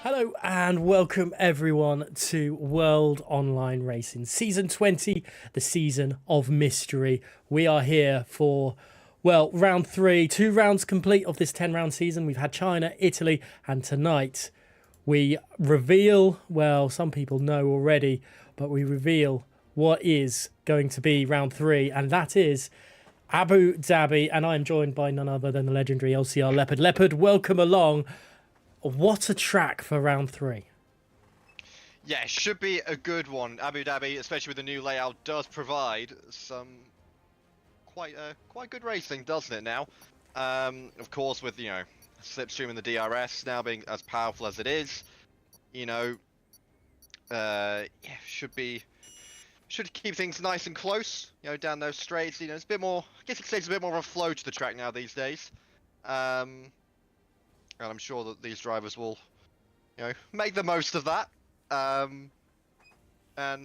Hello and welcome everyone to World Online Racing Season 20, the season of mystery. We are here for, well, round 3, 2 rounds complete of this 10-round season. We've had China, Italy, and tonight we reveal, well, some people know already, but we reveal what is going to be round 3, and that is Abu Dhabi, and I'm joined by none other than the legendary LCR Leopard. Leopard, welcome along. What a track for round 3. Yeah, should be a good one. Abu Dhabi, especially with the new layout, does provide some quite good racing, doesn't it now? Of course, with, Slipstream and the DRS now being as powerful as it is, should keep things nice and close, down those straights. It's a bit more, I guess you could say it's a bit more of a flow to the track now these days. And I'm sure that these drivers will, make the most of that. And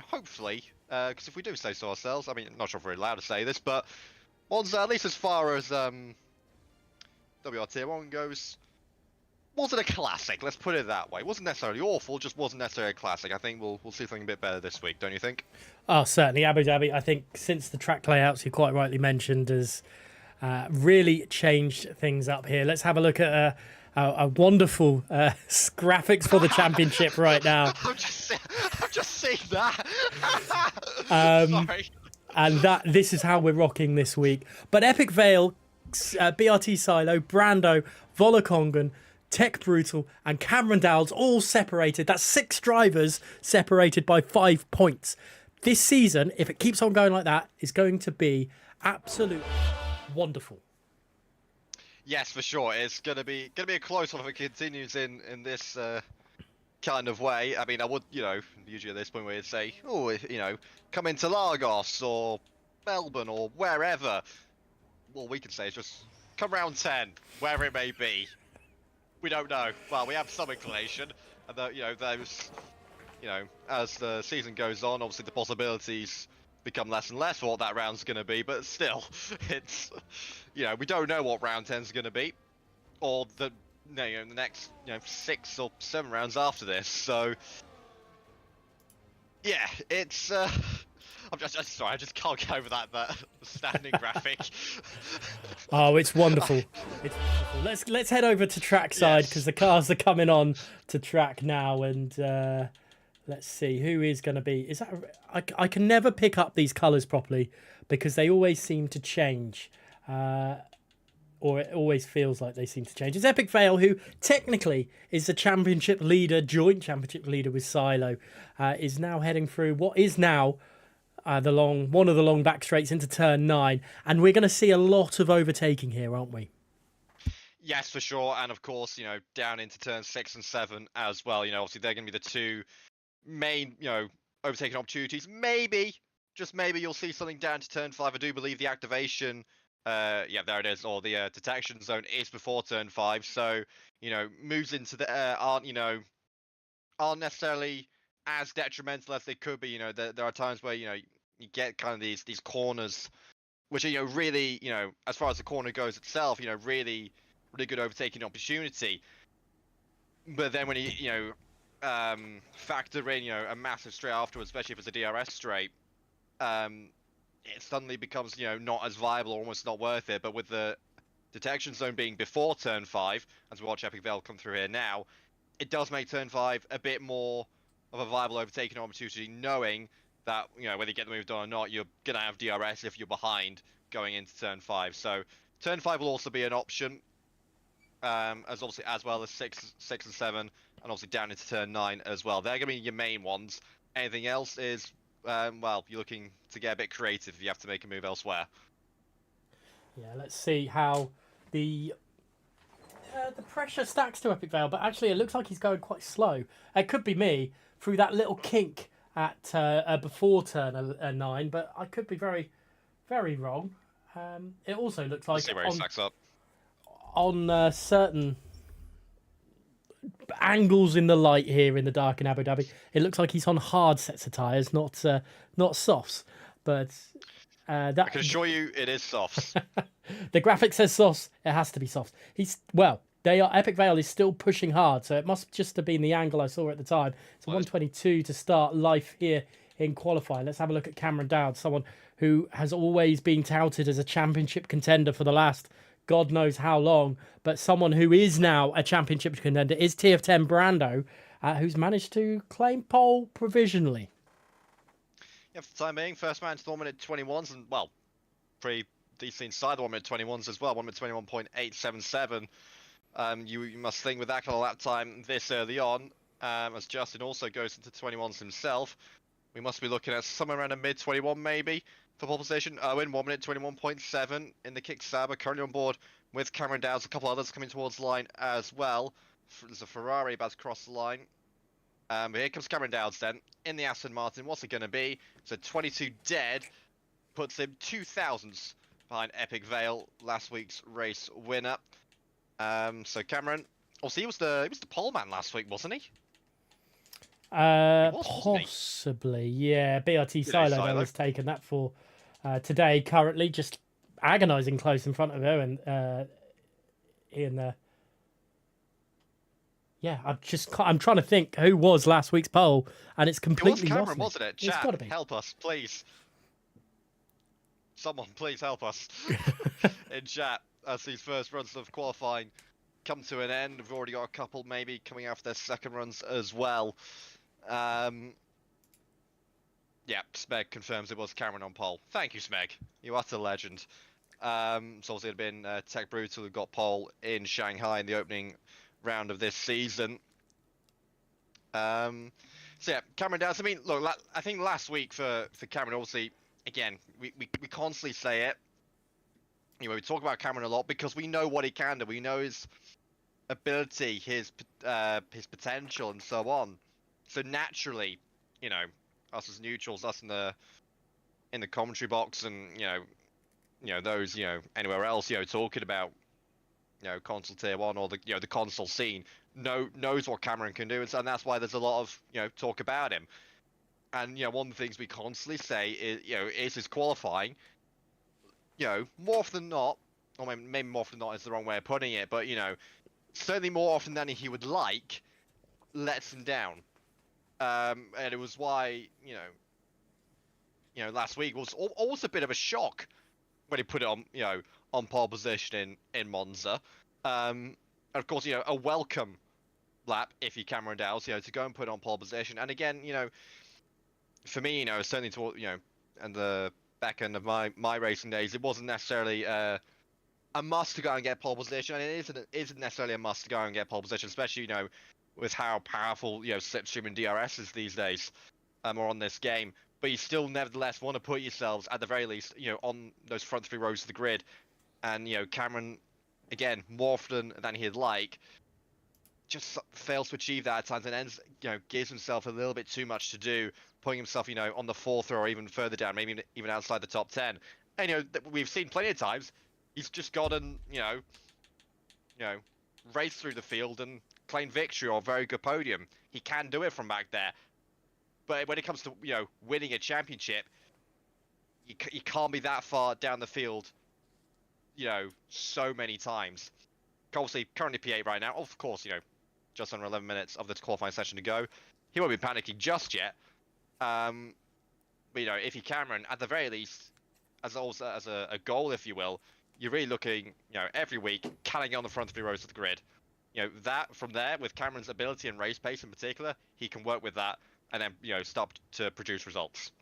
hopefully, because if we do say so ourselves, I mean, I'm not sure if we're allowed to say this, but Monza, at least as far as WR Tier 1 goes, wasn't a classic, let's put it that way. It wasn't necessarily awful, just wasn't necessarily a classic. I think we'll see something a bit better this week, don't you think? Oh, certainly. Abu Dhabi, I think, since the track layouts you quite rightly mentioned, has really changed things up here. Let's have a look at a wonderful graphics for the championship right now. I'm just seeing that. Sorry. And this is how we're rocking this week. But Epic Vale, BRT Silo, Brando, Volakongan, Tech Brutal, and Cameron Dowles all separated. That's 6 drivers separated by 5 points. This season, if it keeps on going like that, is going to be absolutely wonderful. Yes, for sure. It's gonna be a close one if it continues in this kind of way. I mean, I would, usually at this point we'd say, come into Lagos or Melbourne or wherever. All we can say is just come round 10, wherever it may be. We don't know. Well, we have some inclination, and those, as the season goes on, obviously the possibilities become less and less for what that round's going to be, but still, it's, we don't know what round 10's going to be, or the next 6 or 7 rounds after this. So yeah, it's I'm just sorry, I just can't get over that standing graphic. Oh, it's wonderful. It's wonderful. Let's head over to trackside, because the cars are coming on to track now, and let's see who is going to be. Is that I can never pick up these colours properly because they always seem to change, or it always feels like they seem to change. It's Epic Vale, who technically is the championship leader, joint championship leader with Silo, is now heading through what is now one of the long back straights into turn 9, and we're going to see a lot of overtaking here, aren't we? Yes, for sure, and of course, down into turn 6 and 7 as well. Obviously they're going to be the 2 main, overtaking opportunities. Maybe, just maybe, you'll see something down to turn 5. I do believe the activation, there it is, or the detection zone is before turn 5. So, moves into the aren't necessarily as detrimental as they could be. There are times where you get kind of these corners, which are really, as far as the corner goes itself, really good overtaking opportunity. But then when you factor in, a massive straight afterwards, especially if it's a DRS straight, it suddenly becomes, not as viable or almost not worth it. But with the detection zone being before turn 5, as we watch Epic Vale come through here now, it does make turn 5 a bit more of a viable overtaking opportunity, knowing that, whether you get the move done or not, you're going to have DRS if you're behind going into turn 5. So turn 5 will also be an option, as well as 6 and 7, and obviously down into turn 9 as well. They're going to be your main ones. Anything else is, you're looking to get a bit creative if you have to make a move elsewhere. Yeah, let's see how the pressure stacks to Epic Vale, but actually it looks like he's going quite slow. It could be me through that little kink at before turn 9, but I could be very, very wrong. It also looks like see where he stacks up on certain angles in the light here in the dark in Abu Dhabi. It looks like he's on hard sets of tyres, not softs. But that I can assure you, it is softs. the graphic says softs. It has to be soft. Epic Vale is still pushing hard, so it must just have been the angle I saw at the time. It's 122 to start life here in qualifying. Let's have a look at Cameron Dowd, someone who has always been touted as a championship contender for the last God knows how long, but someone who is now a championship contender is TF10 Brando, who's managed to claim pole provisionally. Yeah, for the time being, first man to the 1 minute 21s, and well, pretty decent inside the 1 minute 21s as well, 1 minute 21.877. You must think with that kind of lap time this early on, as Justin also goes into 21s himself, we must be looking at somewhere around a mid 21 maybe for pole position. Owen, 1 minute 21.7 in the kick Saber, currently on board with Cameron Dowds, a couple others coming towards the line as well. There's a Ferrari about to cross the line. But here comes Cameron Dowds then, in the Aston Martin. What's it going to be? So 22 dead, puts him 2 thousandths behind Epic Vale, last week's race winner. So Cameron, obviously he was the pole man last week, wasn't he? Possibly, yeah. BRT Silo though has taken that for today. Currently, just agonising close in front of her, and yeah, I'm trying to think who was last week's pole, and it's completely Cameron, lost wasn't it? Chat, it's gotta be. Help us, please. Someone, please help us in chat as these first runs of qualifying come to an end. We've already got a couple maybe coming after their second runs as well. Yeah, Smeg confirms it was Cameron on pole. Thank you, Smeg. You utter legend. So obviously it had been Tech Brutal who got pole in Shanghai in the opening round of this season. So yeah, Cameron Dowds. I mean, look, I think last week for Cameron, obviously, again, we constantly say it. You know, we talk about Cameron a lot because we know what he can do. We know his ability, his potential, and so on. So naturally, you know, us as neutrals, us in the commentary box, and you know those anywhere else, talking about console tier 1 or the the console scene, knows what Cameron can do, and that's why there's a lot of talk about him. And one of the things we constantly say is is his qualifying. More often than not, or maybe more often than not is the wrong way of putting it, but certainly more often than he would like, lets him down. And it was why last week was almost a bit of a shock when he put it on on pole position in Monza. And of course a welcome lap if you Cameron Dowds to go and put it on pole position. And again for me certainly toward and the back end of my racing days, it wasn't necessarily a must to go and get pole position, and it isn't necessarily a must to go and get pole position, especially with how powerful slipstream and DRS is these days, or on this game. But you still nevertheless want to put yourselves at the very least on those front 3 rows of the grid. And Cameron, again, more often than he'd like, just fails to achieve that at times, and ends gives himself a little bit too much to do, putting himself on the 4th row or even further down, maybe even outside the top 10. And we've seen plenty of times he's just gotten raced through the field and claimed victory or a very good podium. He can do it from back there, but when it comes to winning a championship, you can't be that far down the field so many times. Obviously currently P8 right now, of course just under 11 minutes of the qualifying session to go. He won't be panicking just yet, but if you Cameron, at the very least, as a goal, if you will, you're really looking every week, can I get on the front 3 rows of the grid? That from there, with Cameron's ability and race pace in particular, he can work with that and then start to produce results.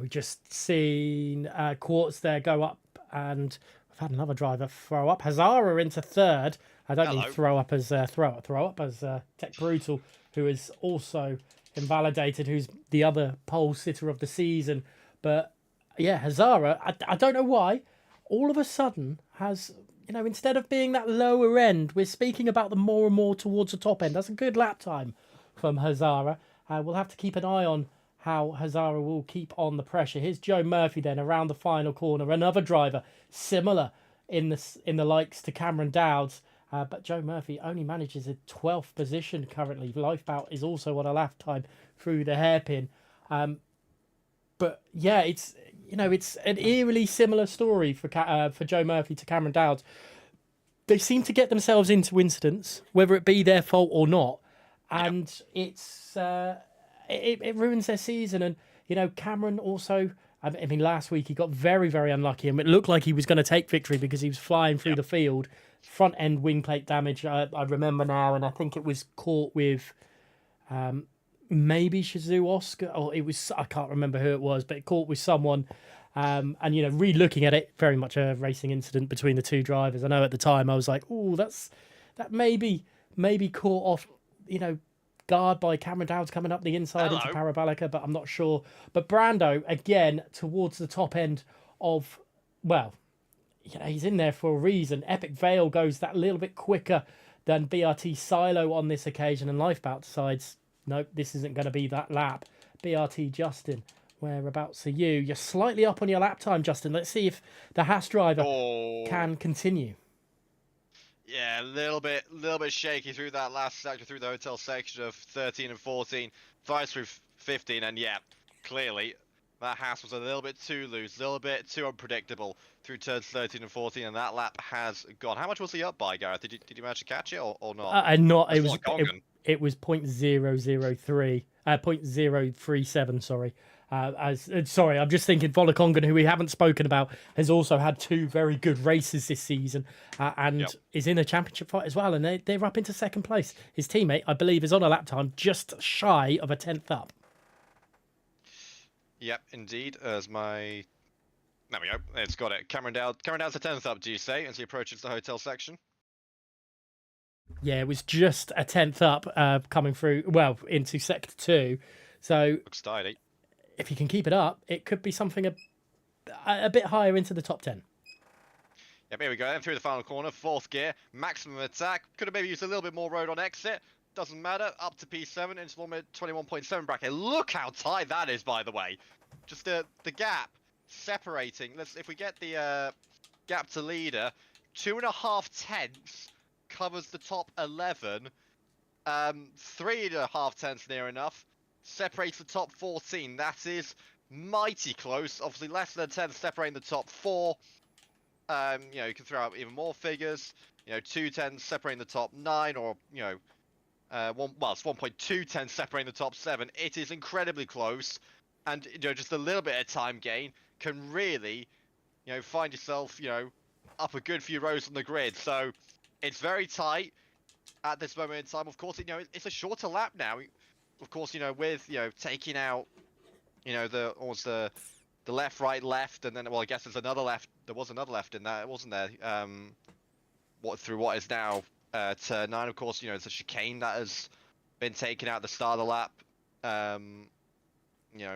We've just seen Quartz there go up, and we've had another driver throw up. Hazara into 3rd. I don't mean throw up as Tech Brutal, who is also invalidated, who's the other pole sitter of the season. But yeah, Hazara, I don't know why, all of a sudden has, instead of being that lower end, we're speaking about them more and more towards the top end. That's a good lap time from Hazara. We'll have to keep an eye on how Hazara will keep on the pressure. Here's Joe Murphy then around the final corner. Another driver similar in the likes to Cameron Dowds. But Joe Murphy only manages a 12th position currently. Lifebout is also on a lap time through the hairpin. But yeah, it's an eerily similar story for Joe Murphy to Cameron Dowds. they seem to get themselves into incidents, whether it be their fault or not, and it ruins their season. And Cameron also. I mean, last week he got very, very unlucky, and it looked like he was going to take victory because he was flying through the field, front end wing plate damage. I remember now, and I think it was caught with maybe Shizu Oscar, or it was, I can't remember who it was, but it caught with someone. And re-looking at it, very much a racing incident between the two drivers. I know at the time I was like, oh, that maybe caught off, guard by Cameron Dowd's coming up the inside into Parabolica, but I'm not sure. But Brando, again, towards the top end of, well, he's in there for a reason. Epic Vale goes that little bit quicker than BRT Silo on this occasion, and Lifeboat decides, nope, this isn't going to be that lap. BRT Justin, whereabouts are you? You're slightly up on your lap time, Justin. Let's see if the Haas driver can continue. Yeah, a little bit shaky through that last sector, through the hotel section of 13 and 14, flies through 15, and yeah, clearly that Haas was a little bit too loose, a little bit too unpredictable through turns 13 and 14, and that lap has gone. How much was he up by, Gareth? Did you manage to catch it or not? Not. It was 0.003, 0.037. Sorry. Sorry, I'm just thinking Volakongan, who we haven't spoken about, has also had two very good races this season and is in a championship fight as well. And they're up into second place. His teammate, I believe, is on a lap time just shy of a 10th up. Yep, indeed. There we go. It's got it. Cameron Dowd's a 10th up, do you say, as he approaches the hotel section? Yeah, it was just a 10th up coming through, into Sector 2. So looks tidy. If he can keep it up, it could be something a bit higher into the top 10. Yep, here we go. Then through the final corner, 4th gear, maximum attack. Could have maybe used a little bit more road on exit. Doesn't matter. Up to P7 into the 21.7 bracket. Look how tight that is, by the way. Just the gap separating. If we get the gap to leader, 2.5 tenths covers the top 11. 3.5 tenths near enough separates the top 14. That is mighty close. Obviously less than a tenth separating the top 4. You can throw out even more figures. 2 tenths separating the top 9, or it's 1.2 tenths separating the top 7. It is incredibly close, and just a little bit of time gain can really find yourself up a good few rows on the grid. So it's very tight at this moment in time. Of course, it's a shorter lap now. Of course, with taking out the left, right, left, and then I guess there's another left. There was another left in that, wasn't there? Through what is now turn 9. Of course, it's a chicane that has been taken out at the start of the lap.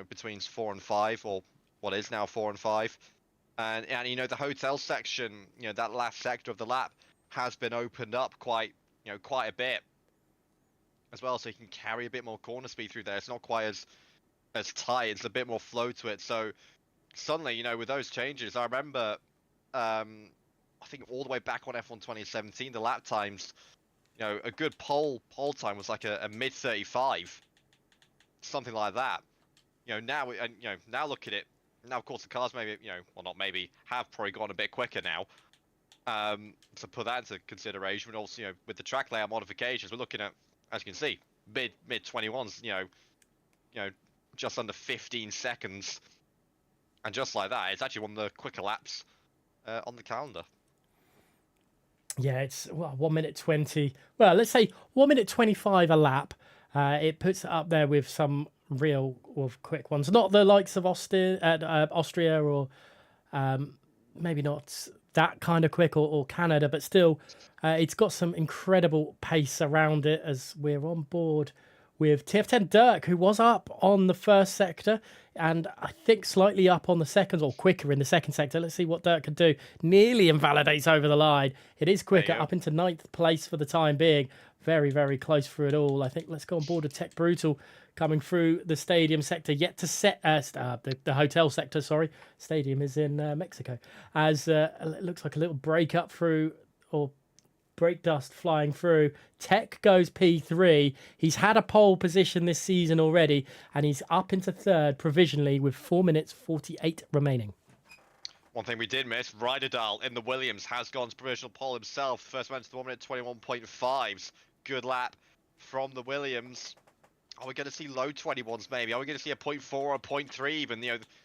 Between 4 and 5, or what is now 4 and 5, and the hotel section, that last sector of the lap has been opened up quite a bit as well, so you can carry a bit more corner speed through there. It's not quite as tight. It's a bit more flow to it. So suddenly, with those changes, I remember, I think all the way back on F1 2017, the lap times, a good pole time was like a mid 35, something like that. Now look at it. Now, of course, the cars maybe, not maybe, have probably gone a bit quicker now. To put that into consideration, but also, with the track layout modifications, we're looking at, as you can see, mid 21s, just under 15 seconds, and just like that, it's actually one of the quicker laps on the calendar. Yeah, it's 1 minute 20. Well, let's say 1 minute 25 a lap. It puts it up there with some real quick ones, not the likes of Austria or maybe not that kind of quick, or Canada, but still it's got some incredible pace around it, as we're on board with TF10 Dirk, who was up on the first sector and I think slightly up on the second, or quicker in the second sector. Let's see what Dirk can do. Nearly invalidates over the line. It is quicker, up into 9th place for the time being. Very, very close through it all. I think let's go on board with Tech Brutal coming through the stadium sector, yet to set the hotel sector, sorry. Stadium is in Mexico. As it looks like a little break up through, or brake dust flying through. Tech goes P3. He's had a pole position this season already, and he's up into 3rd provisionally with 4 minutes 48 remaining. One thing we did miss, Ryderdal in the Williams has gone to provisional pole himself. First man to the 1 minute 21.5s. Good lap from the Williams. Are we going to see low 21s maybe? Are we going to see a 0.4 or a 0.3 even?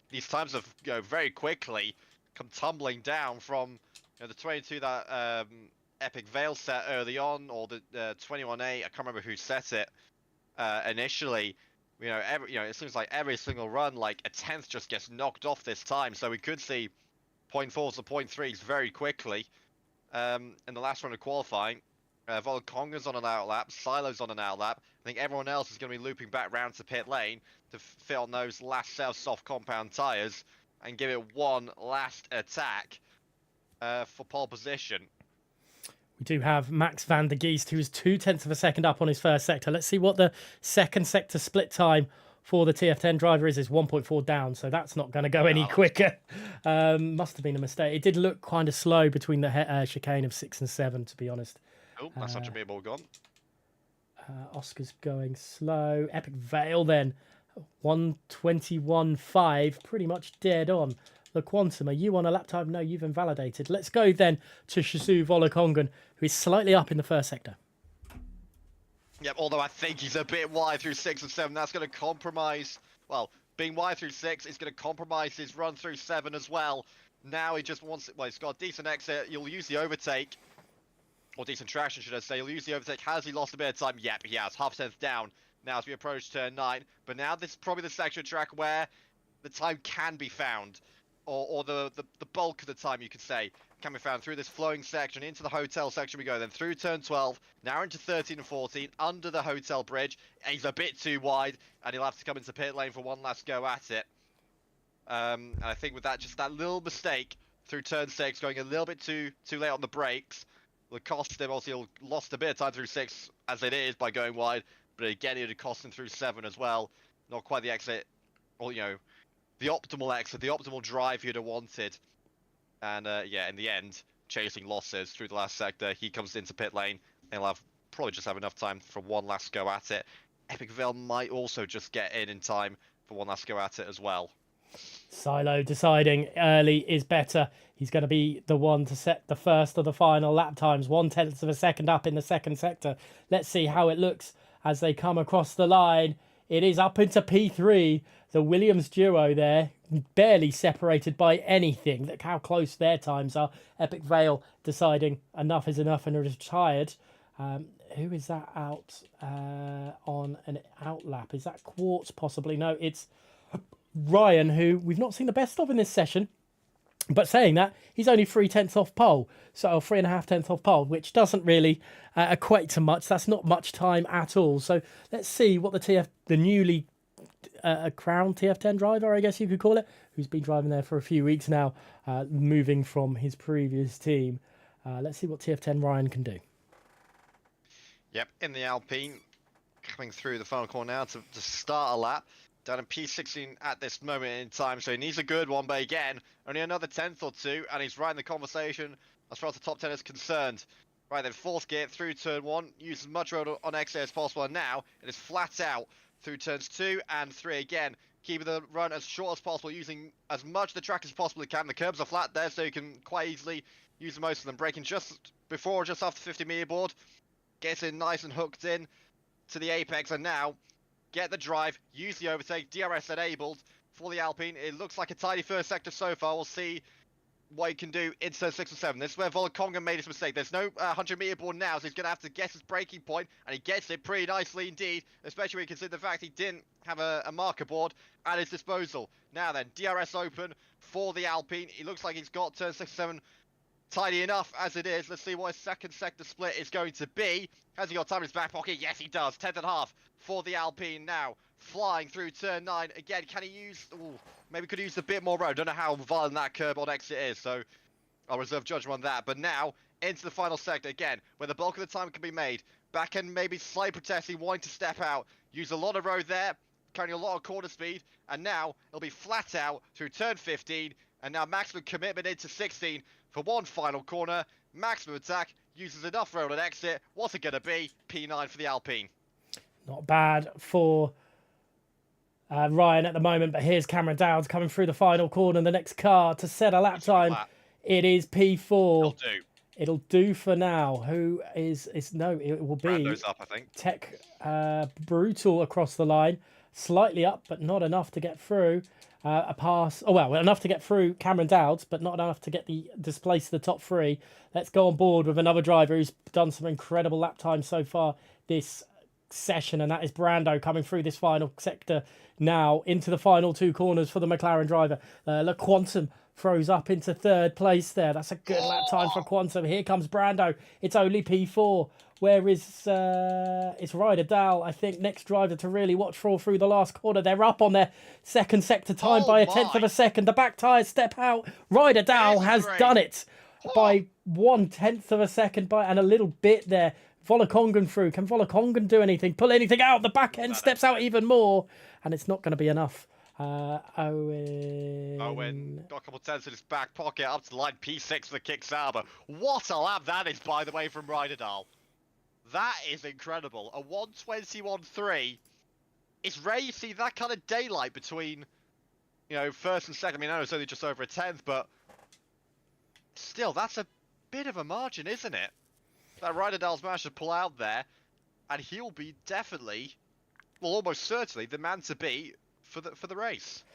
These times have very quickly come tumbling down from the 22 that Epic Veil set early on, or the 21A. I can't remember who set it initially. It seems like every single run, like a tenth just gets knocked off this time. So we could see 0.4s to 0.3s very quickly. In the last round of qualifying, Volkonga's on an outlap, Silo's on an outlap. I think everyone else is going to be looping back round to pit lane to fit on those last set of soft compound tyres and give it one last attack for pole position. We do have Max van der Geest, who is 0.2 of a second up on his first sector. Let's see what the second sector split time for the TF10 driver is. It's 1.4 down, so that's not going to go any quicker. Must have been a mistake. It did look kind of slow between the chicane of 6 and 7, to be honest. Oh, that's such a mere ball gone. Oscar's going slow. Epic Veil then, 121.5, pretty much dead on. The Quantum, are you on a lap time? No, you've invalidated. Let's go then to Shizu Volokongan, who is slightly up in the first sector. Yep, although I think he's a bit wide through 6 and 7. That's going to compromise, well, being wide through 6 is going to compromise his run through 7 as well. Now he just wants, well, he's got a decent exit. You'll use the overtake. Or decent traction, should I say. He'll use the overtake. Has he lost a bit of time? Yep, he has. Half tenth down now as we approach turn 9. But now this is probably the section of track where the time can be found. Or the bulk of the time, you could say, can be found through this flowing section. Into the hotel section we go. Then through turn 12. Now into 13 and 14. Under the hotel bridge. He's a bit too wide. And he'll have to come into pit lane for one last go at it. And I think with that, just that little mistake through turn 6, going a little bit too late on the brakes, will cost him. Obviously, he'll lost a bit of time through 6 as it is by going wide, but again, it would cost him through 7 as well. Not quite the exit, or the optimal exit, the optimal drive he'd have wanted. And yeah, in the end, chasing losses through the last sector, he comes into pit lane, and he'll probably just have enough time for one last go at it. Epic Veil might also just get in time for one last go at it as well. Silo deciding early is better. He's going to be the one to set the first of the final lap times, 0.1 of a second up in the second sector. Let's see how it looks as they come across the line. It is up into P3. The Williams duo there, barely separated by anything. Look how close their times are. Epic Veil deciding enough is enough and retired. Who is that out on an outlap? Is that Quartz possibly? No, it's Ryan, who we've not seen the best of in this session. But saying that, he's only 0.3 off pole, so 3.5 off pole, which doesn't really equate to much. That's not much time at all. So let's see what the newly crowned TF10 driver, I guess you could call it, who's been driving there for a few weeks now, moving from his previous team. Let's see what TF10 Ryan can do. Yep, in the Alpine, coming through the final corner now to start a lap. Down in P16 at this moment in time, so he needs a good one, but again, only another 10th or 2, and he's right in the conversation as far as the top 10 is concerned. Right then, fourth gear through turn 1, use as much road on exit as possible, and now it is flat out through turns 2 and 3 again, keeping the run as short as possible, using as much of the track as possibly can. The curbs are flat there, so you can quite easily use the most of them. Braking just before or just after 50 meter board, gets in nice and hooked in to the apex, and now get the drive, use the overtake, DRS enabled for the Alpine. It looks like a tidy first sector so far. We'll see what he can do in turn 6 and 7. This is where Volokonga made his mistake. There's no 100 meter board now, so he's going to have to guess his braking point, and he gets it pretty nicely indeed, especially when you consider the fact he didn't have a marker board at his disposal. Now then, DRS open for the Alpine. He looks like he's got turn 6 and 7 tidy enough as it is. Let's see what his second sector split is going to be. Has he got time in his back pocket? Yes, he does. 10th and a half for the Alpine now. Flying through turn 9. Again, can he use... Ooh, maybe could use a bit more road. Don't know how violent that curb on exit is, so I'll reserve judgment on that. But now, into the final sector again, where the bulk of the time can be made. Back end maybe slight protesting, wanting to step out. Use a lot of road there, carrying a lot of corner speed. And now, it'll be flat out through turn 15. And now maximum commitment into 16 for one final corner. Maximum attack, uses enough road on exit. What's it going to be? P9 for the Alpine. Not bad for Ryan at the moment, but here's Cameron Dowds coming through the final corner. The next car to set a lap time. It is P4. It'll do. It'll do for now. Who is no? It will be Brando's up, I think. Tech Brutal across the line, slightly up, but not enough to get through. A pass. Oh well, enough to get through Cameron Dowds, but not enough to get the displace the top three. Let's go on board with another driver who's done some incredible lap times so far this session, and that is Brando coming through this final sector now into the final two corners for the McLaren driver. Le Quantum throws up into third place there. That's a good lap time for Quantum. Here comes Brando. It's only P4. Where is it's Ryder Dahl, I think, next driver to really watch for through the last corner. They're up on their second sector time by a tenth of a second. The back tyres step out. Ryder Dahl has done it by 1/10 of a second and a little bit there. Volokongan through. Can Volokongan do anything? Pull anything out? The back end steps out even more, and it's not going to be enough. Owen got a couple of tenths in his back pocket up to the line. P6 for the kick Sauber. What a lap that is, by the way, from Ryder Dahl. That is incredible. A 1:21.3. It's rare you see that kind of daylight between, first and second. I mean, I know it's only just over a tenth, but still, that's a bit of a margin, isn't it? That Ryder Dahl's managed to pull out there, and he'll be definitely, well, almost certainly, the man to beat for the race.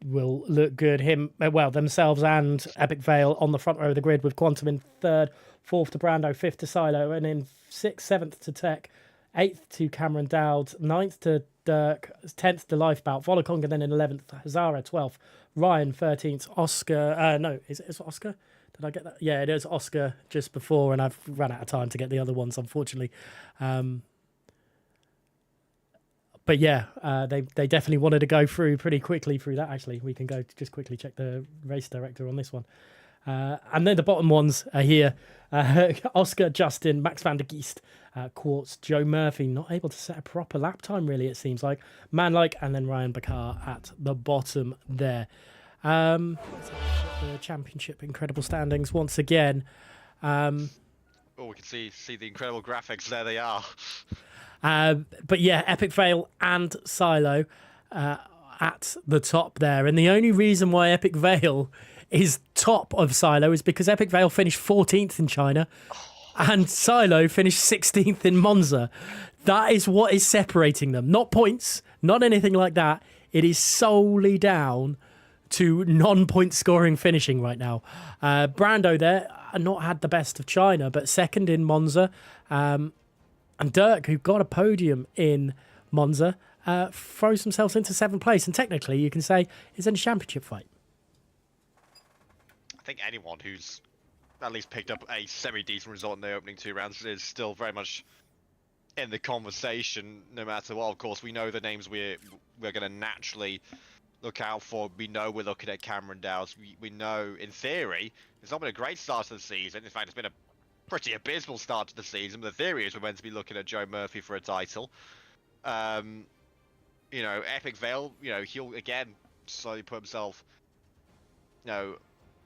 Will look good. Themselves and Epic Vale on the front row of the grid, with Quantum in third, fourth to Brando, fifth to Silo, and in sixth, seventh to Tech, eighth to Cameron Dowd, ninth to Dirk, 10th to Lifebout, Volokonga then in 11th, Hazara 12th, Ryan 13th, Oscar, is it Oscar? Did I get that? Yeah, it is Oscar just before, and I've run out of time to get the other ones, unfortunately. But yeah, they definitely wanted to go through pretty quickly through that. Actually, we can go just quickly check the race director on this one. And then the bottom ones are here. Oscar, Justin, Max van der Geest, Quartz, Joe Murphy, not able to set a proper lap time, really, it seems like. Manlike, and then Ryan Bakar at the bottom there. The championship incredible standings once again. We can see the incredible graphics. There they are. But yeah, Epic Vale and Silo at the top there. And the only reason why Epic Vale is top of Silo is because Epic Vale finished 14th in China and Silo finished 16th in Monza. That is what is separating them. Not points, not anything like that. It is solely down to non-point scoring finishing right now. Brando there, not had the best of China, but second in Monza. And Dirk, who got a podium in Monza, throws themselves into seventh place. And technically, you can say, it's in a championship fight. I think anyone who's at least picked up a semi-decent result in the opening two rounds is still very much in the conversation, no matter what. Of course, we know the names we're going to naturally look out for. We know we're looking at Cameron Dowds. We know, in theory, it's not been a great start to the season. In fact, it's been a pretty abysmal start to the season. But the theory is we're meant to be looking at Joe Murphy for a title. Epic Vale, he'll again slowly put himself,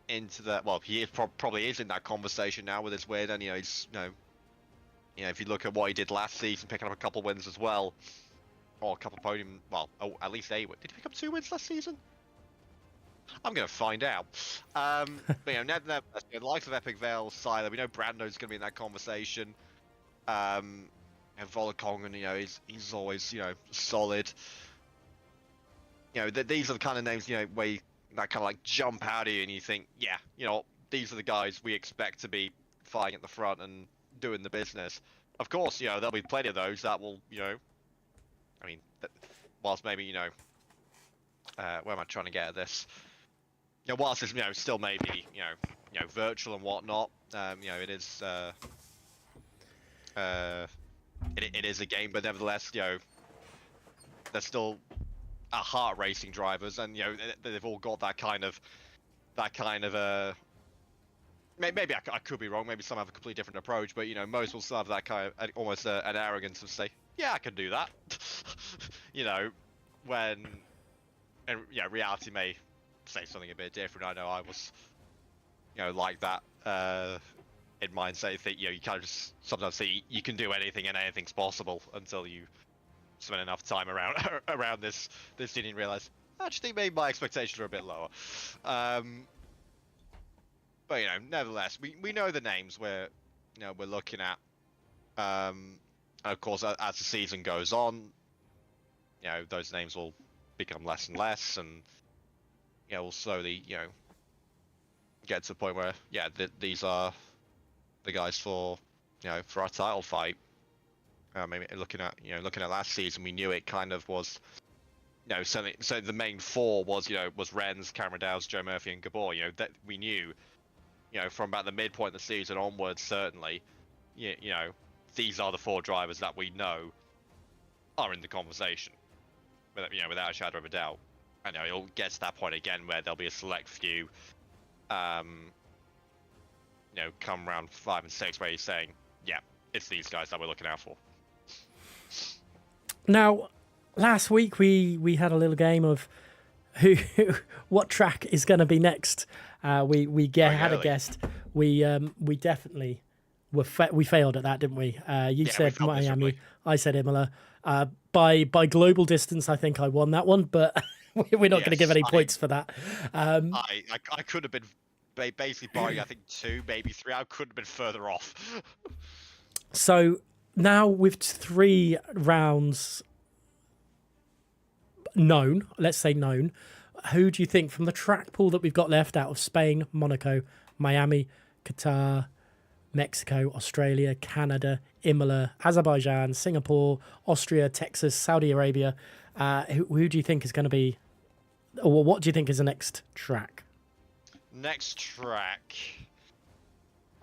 into the, well, he is probably is in that conversation now with his win, and he's, if you look at what he did last season, picking up a couple wins as well, or a couple of podium, well, at least a win. Did he pick up 2 wins last season? I'm going to find out. But the likes of Epic Vale, Silo, we know Brando's going to be in that conversation. And Volokongan, he's always, solid. These are the kind of names, where that kind of like jump out at you and you think, yeah, these are the guys we expect to be fighting at the front and doing the business. Of course, there'll be plenty of those that will, whilst maybe, where am I trying to get at this? Whilst it's, still maybe, virtual and whatnot, it is, it is a game, but nevertheless, there's still heart racing drivers, and they've all got that kind of maybe I could be wrong, maybe some have a completely different approach, but most will still have that kind of almost an arrogance of say, yeah, I can do that. When and reality may say something a bit different. I know I was like that in mindset. You think you kind of just sometimes see you can do anything and anything's possible until you spent enough time around around this scene and realised actually maybe my expectations are a bit lower. But you know, nevertheless, we know the names we're looking at. Of course, as the season goes on, you know, those names will become less and less, and you know, we'll slowly, you know, get to the point where these are the guys for, you know, for our title fight. Maybe looking at last season, we knew it kind of was, you know, so the main four was, you know, was Renz, Cameron Dowes, Joe Murphy, and Gabor. You know, that we knew, you know, from about the midpoint of the season onwards, certainly, you know, these are the four drivers that we know are in the conversation, you know, without a shadow of a doubt. I know it'll get to that point again where there'll be a select few, you know, come round 5 and 6 where he's saying, yeah, it's these guys that we're looking out for. Now, last week we had a little game of what track is going to be next. We had a guest. We definitely we failed at that, didn't we? You said Miami, I said Imola. By global distance, I think I won that one, but we're not going to give any points for that. I could have been basically barring, I think 2, maybe 3. I couldn't have been further off. So now with 3 rounds known, let's say known, who do you think from the track pool that we've got left out of Spain, Monaco, Miami, Qatar, Mexico, Australia, Canada, Imola, Azerbaijan, Singapore, Austria, Texas, Saudi Arabia, who do you think is going to be, or what do you think is the next track? Next track.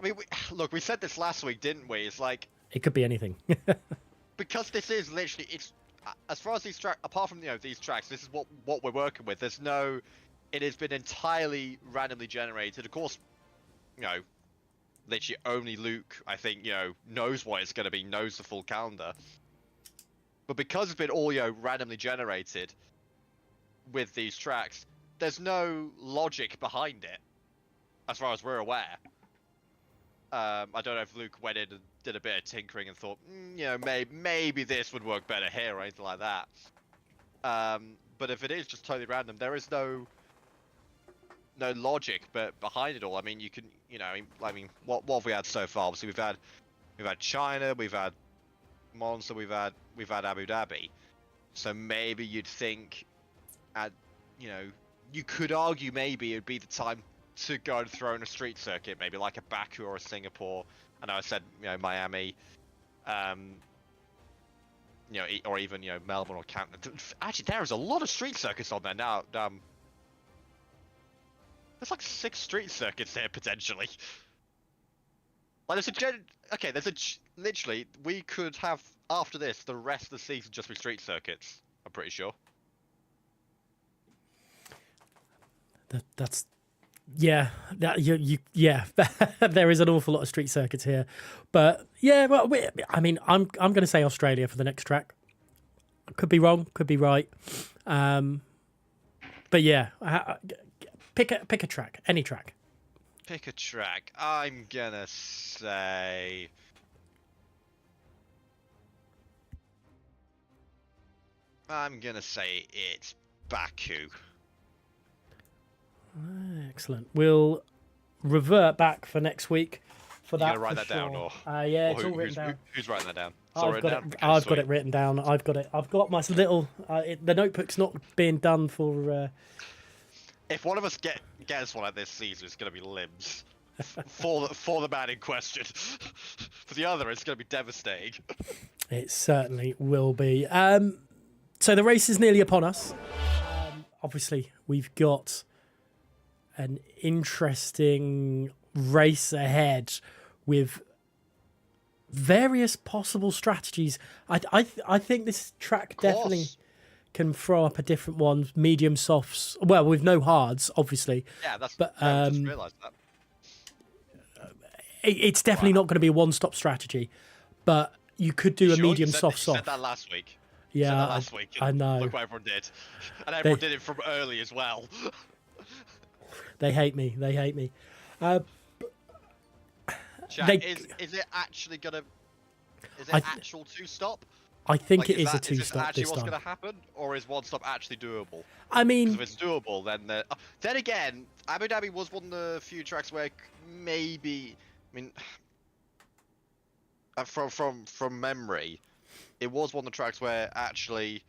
I mean, look, we said this last week, didn't we? It's like, it could be anything. because this is literally, it's as far as these tracks, apart from, you know, these tracks, this is what we're working with. There's no, it has been entirely randomly generated. Of course, you know, literally only Luke, I think, you know, knows what it's going to be, knows the full calendar. But because it's been all, you know, randomly generated with these tracks, there's no logic behind it, as far as we're aware. I don't know if Luke went in and did a bit of tinkering and thought, you know, maybe this would work better here or anything like that. But if it is just totally random, there is no logic but behind it all. I mean, you can, you know, I mean, what have we had so far? Obviously, we've had China, we've had Monza, we've had Abu Dhabi. So maybe you'd think, you know, you could argue maybe it'd be the time to go and throw in a street circuit, maybe like a Baku or a Singapore. I know I said, you know, Miami, you know, or even, you know, Melbourne or Canton. Actually, there is a lot of street circuits on there now. There's like 6 street circuits here potentially. Like literally, we could have after this the rest of the season just be street circuits. I'm pretty sure. That's yeah. Yeah. There is an awful lot of street circuits here, but yeah. Well, I mean, I'm going to say Australia for the next track. Could be wrong, could be right. But yeah, pick a track, any track. Pick a track. I'm gonna say. It's Baku. Excellent. We'll revert back for next week for that. You gonna write that down, or yeah, or it's all written down. Who's writing that down? I've got it written down. I've got my little. The notebook's not being done for. If one of us gets one at this season, it's gonna be limbs. for the man in question. For the other, it's gonna be devastating. It certainly will be. So the race is nearly upon us. Obviously, we've got an interesting race ahead with various possible strategies. I think this track definitely can throw up a different one. Medium softs, well, with no hards, obviously. Yeah, I just realised that. It's definitely not going to be a one-stop strategy, but you could do a medium soft soft. You said that last week. Yeah, I know. Look what everyone did, and everyone did it from early as well. They hate me. Jack, is it actually gonna? Is it actual 2-stop? I think Like, it is a is this two-stop actually this what's time. going to happen, or is one stop actually doable? I Because mean, if it's doable, then again, Abu Dhabi was one of the few tracks where maybe, I mean, from memory, it was one of the tracks where actually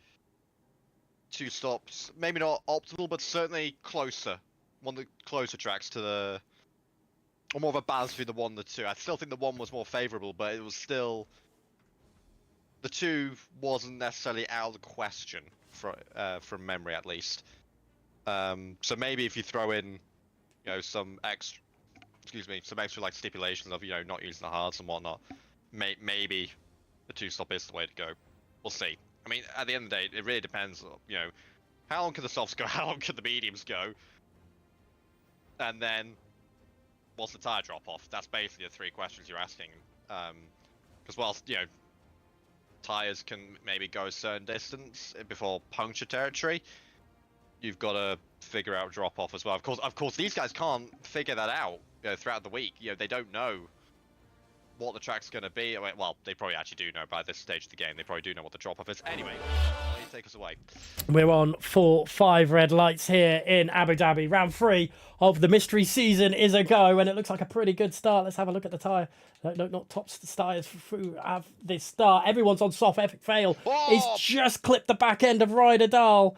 two stops, maybe not optimal, but certainly closer. One of the closer tracks to the, or more of a balance between the 1 and the 2. I still think the 1 was more favourable, but it was still, the 2 wasn't necessarily out of the question from memory at least. So maybe if you throw in, some extra, some extra like stipulations of not using the hards and whatnot, maybe the 2-stop is the way to go. We'll see. I mean, at the end of the day, it really depends. How long can the softs go? How long can the mediums go? And then, what's the tire drop off? That's basically the 3 questions you're asking. Because whilst tires can maybe go a certain distance before puncture territory, you've got to figure out drop off as well. Of course, these guys can't figure that out throughout the week. They don't know what the track's going to be. Well, they probably actually do know by this stage of the game. They probably do know what the drop off is. Anyway, why don't you take us away? we're on 4-5 red lights here in Abu Dhabi. Round 3 of the mystery season is a go, and it looks like a pretty good start. Let's have a look at the tyre. No, not top starters through this start. Everyone's on soft. Epic Fail. He's just clipped the back end of Ryder Dahl.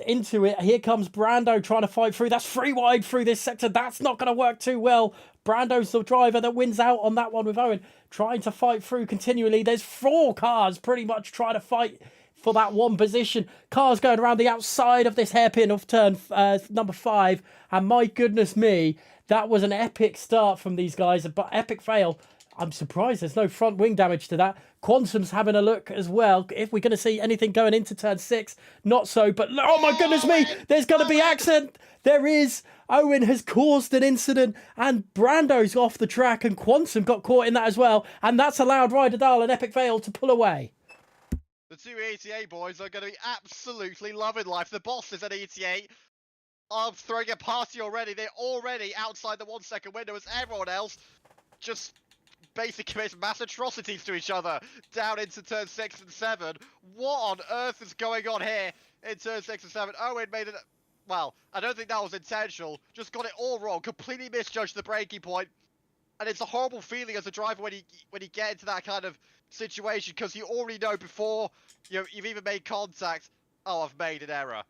Into it. Here comes Brando trying to fight through. That's 3 wide through this sector. That's not going to work too well. Brando's the driver that wins out on that one with Owen trying to fight through continually. There's 4 cars pretty much trying to fight for that one position. Cars going around the outside of this hairpin of turn number 5. And my goodness me, that was an epic start from these guys. But Epic Fail. I'm surprised there's no front wing damage to that. Quantum's having a look as well. If we're going to see anything going into turn 6, not so. But oh my goodness me, there's going to be accident. There is. Owen has caused an incident and Brando's off the track and Quantum got caught in that as well. And that's allowed Ryder Dahl and Epic Fail to pull away. The 2 ETA boys are going to be absolutely loving life. The bosses at ETA are throwing a party already. They're already outside the 1 second window as everyone else just basically commits mass atrocities to each other down into turn 6 and 7. What on earth is going on here in turn 6 and 7? Owen made it. Well, I don't think that was intentional. Just got it all wrong. Completely misjudged the braking point. And it's a horrible feeling as a driver when you get into that kind of situation, because you already know before you've even made contact, oh, I've made an error.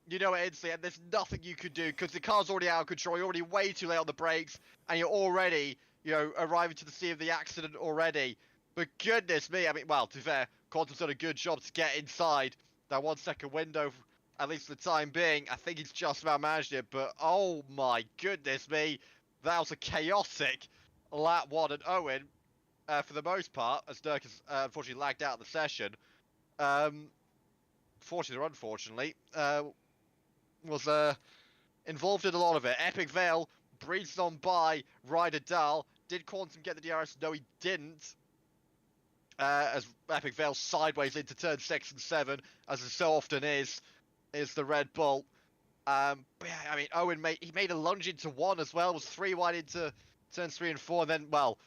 You know it instantly, and there's nothing you can do because the car's already out of control. You're already way too late on the brakes, and you're already arriving to the scene of the accident already. But goodness me, I mean, well, to be fair, Quantum's done a good job to get inside that 1 second window, at least for the time being. I think he's just about managed it, but oh my goodness me, that was a chaotic lap 1, and Owen, for the most part, as Dirk has unfortunately lagged out of the session, fortunately or unfortunately, was involved in a lot of it. Epic Veil breezed on by Ryder Dahl. Did Quantum get the DRS? No, he didn't. As Epic Veil sideways into turn 6 and 7, as it so often is the Red Bull. But yeah, I mean, Owen made a lunge into 1 as well. Was 3 wide into turns 3 and 4, and then, well,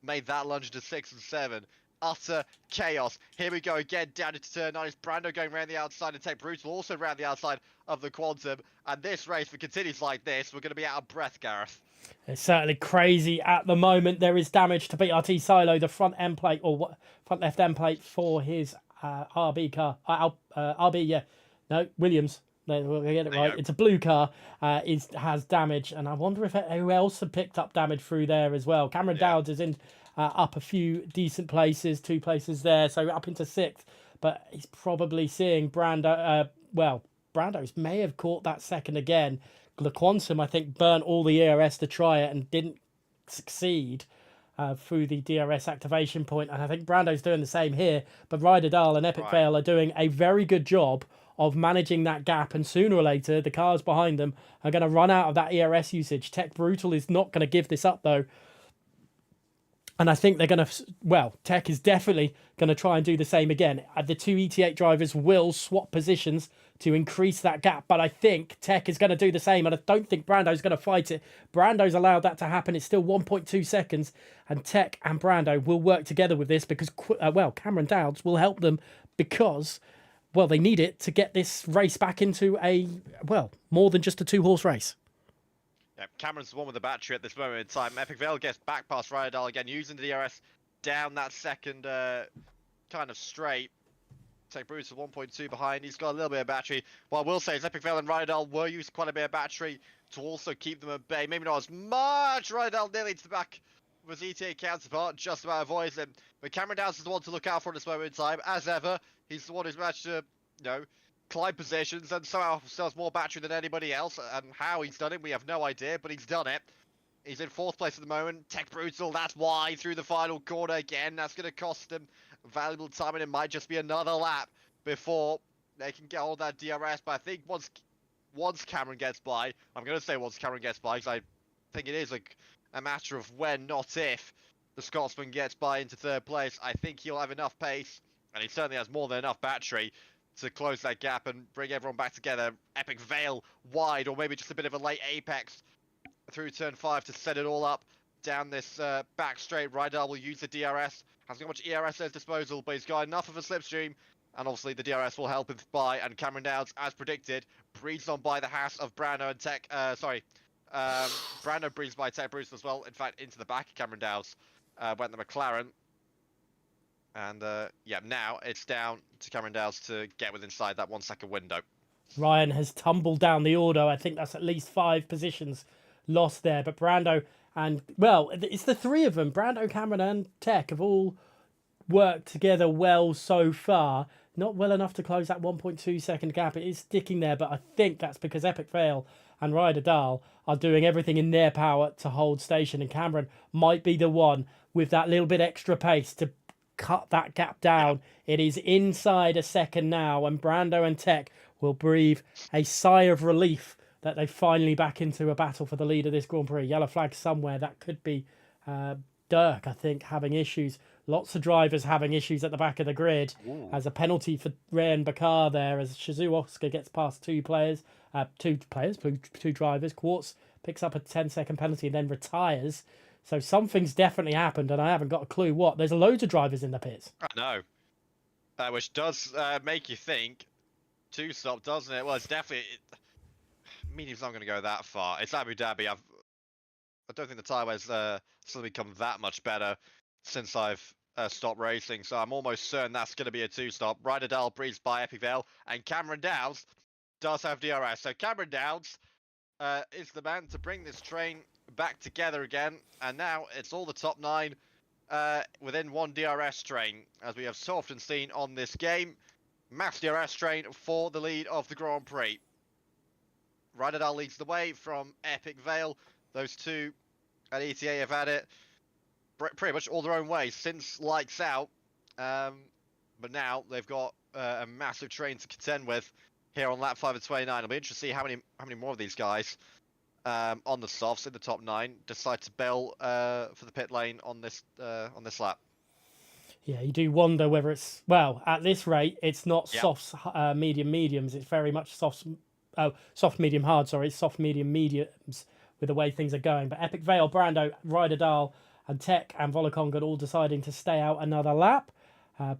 made that lunge into 6 and 7. Utter chaos. Here we go again, down into turn 9. It's Brando going around the outside and Tech Brutal also around the outside of the Quantum. And this race, if it continues like this, we're going to be out of breath, Gareth. It's certainly crazy at the moment. There is damage to BRT Silo, the front end plate, or front left end plate for his RB car. RB, yeah. No, Williams. No, we'll get it right. It's a blue car. Has damage, and I wonder if who else had picked up damage through there as well. Cameron Dowds is in up a few decent places, 2 places there, so up into 6th. But he's probably seeing Brando. Brando's may have caught that second again. The Quantum, I think, burnt all the ERS to try it and didn't succeed through the DRS activation point. And I think Brando's doing the same here. But Ryder Dahl and Epic Fail are doing a very good job of managing that gap. And sooner or later, the cars behind them are going to run out of that ERS usage. Tech Brutal is not going to give this up, though. And I think they're going to, well, Tech is definitely going to try and do the same again. The two ET8 drivers will swap positions to increase that gap. But I think Tech is going to do the same. And I don't think Brando's going to fight it. Brando's allowed that to happen. It's still 1.2 seconds. And Tech and Brando will work together with this because, well, Cameron Dowds will help them because, well, they need it to get this race back into a, well, more than just a 2-horse race. Yeah, Cameron's the one with the battery at this moment in time. Epic Vale gets back past Ryadal again, using the DRS down that second kind of straight. Take Bruce to 1.2 behind. He's got a little bit of battery. What I will say is Epic Vale and Ryadal were using quite a bit of battery to also keep them at bay. Maybe not as much. Ryadal nearly to the back of his ETA counterpart, just about avoids him. But Cameron Downs is the one to look out for at this moment in time. As ever, he's the one who's managed to, climb positions and somehow sells more battery than anybody else. And how he's done it, we have no idea, but he's done it. He's in 4th place at the moment. Tech Brutal, that's why, through the final corner again. That's going to cost him valuable time, and it might just be another lap before they can get all that DRS. But I think once Cameron gets by, I'm going to say once Cameron gets by, because I think it is a matter of when, not if, the Scotsman gets by into 3rd place. I think he'll have enough pace, and he certainly has more than enough battery to close that gap and bring everyone back together. Epic Vale wide, or maybe just a bit of a late apex through turn 5 to set it all up down this back straight. Rydal will use the DRS. Hasn't got much ERS at his disposal, but he's got enough of a slipstream, and obviously the DRS will help him by. And Cameron Dowds, as predicted, breezed on by the house of Brando and Tech. Brando breezed by Tech Bruce as well. In fact, into the back of Cameron Dowds went the McLaren. And yeah, now it's down to Cameron Dowds to get within inside that 1 second window. Ryan has tumbled down the order. I think that's at least 5 positions lost there. But Brando and, well, it's the 3 of them. Brando, Cameron and Tech have all worked together well so far. Not well enough to close that 1.2 second gap. It is sticking there, but I think that's because Epic Vale and Ryder Dahl are doing everything in their power to hold station. And Cameron might be the one with that little bit extra pace to cut that gap down. It is inside a second now, and Brando and Tech will breathe a sigh of relief that they finally back into a battle for the lead of this Grand Prix. Yellow flag somewhere. That could be Dirk, I think, having issues. Lots of drivers having issues at the back of the grid. Ooh. As a penalty for Ryan Bakar there, as Shizu Oscar gets past two drivers. Quartz picks up a 10-second penalty and then retires. So something's definitely happened, and I haven't got a clue what. There's loads of drivers in the pits. I know. Which does make you think 2-stop, doesn't it? Well, it's definitely... Medium's not going to go that far. It's Abu Dhabi. I don't think the tyre's suddenly become that much better since I've stopped racing, so I'm almost certain that's going to be a 2-stop. Ryder Dahl breezed by Epic Vale, and Cameron Dowds does have DRS. So Cameron Dowds is the man to bring this train back together again, and now it's all the top 9 within one DRS train, as we have so often seen on this game. Mass DRS train for the lead of the Grand Prix. Ryder Dahl leads the way from Epic Vale. Those two at ETA have had it pretty much all their own way since Lights Out, but now they've got a massive train to contend with here on lap 5 of 29. It'll be interesting to see how many more of these guys on the softs in the top 9 decide to bail for the pit lane on this lap. Yeah, you do wonder whether it's, well, at this rate, it's not softs, mediums. It's very much soft, medium, hard. Sorry, it's soft, mediums with the way things are going. But Epic Vale, Brando, Ryder Dahl, and Tech and Volakonga all deciding to stay out another lap,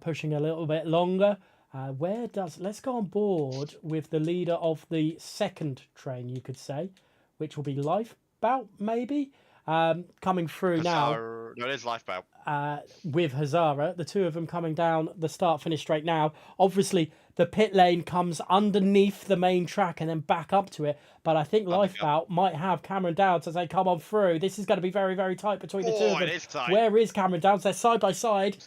pushing a little bit longer. Let's go on board with the leader of the second train, you could say, which will be Lifebout, maybe, coming through now. No, it is Lifebout. With Hazara, the two of them coming down the start-finish straight now. Obviously, the pit lane comes underneath the main track and then back up to it. But I think Lifebout might have Cameron Dowds as they come on through. This is going to be very, very tight between the two of them. It is tight. Where is Cameron Dowds? They're side by side.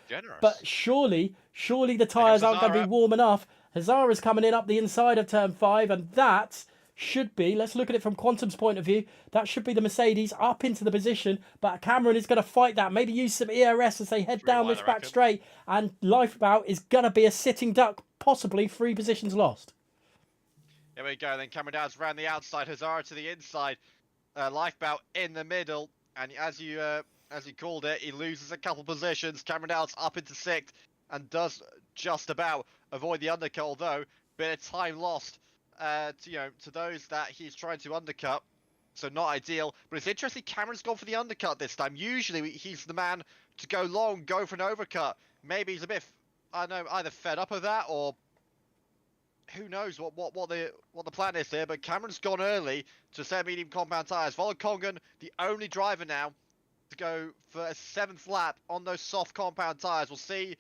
But surely the tyres aren't going to be warm enough. Hazara's coming in up the inside of turn 5, and that should be, let's look at it from Quantum's point of view, that should be the Mercedes up into the position, but Cameron is going to fight that, maybe use some ERS as they head down this back straight, and Lifebout is going to be a sitting duck, possibly 3 positions lost. Here we go, then Cameron Dowds round the outside, Hazara to the inside, Lifebout in the middle, and as you as he called it, he loses a couple positions. Cameron Dowd's up into 6th and does just about avoid the undercut, although bit of time lost to those that he's trying to undercut. So not ideal, but it's interesting Cameron's gone for the undercut this time. Usually he's the man to go long, go for an overcut. Maybe he's a bit, I don't know, either fed up of that or who knows what the plan is here. But Cameron's gone early to set medium compound tyres. Volokongan, the only driver now to go for a 7th lap on those soft compound tyres. We'll see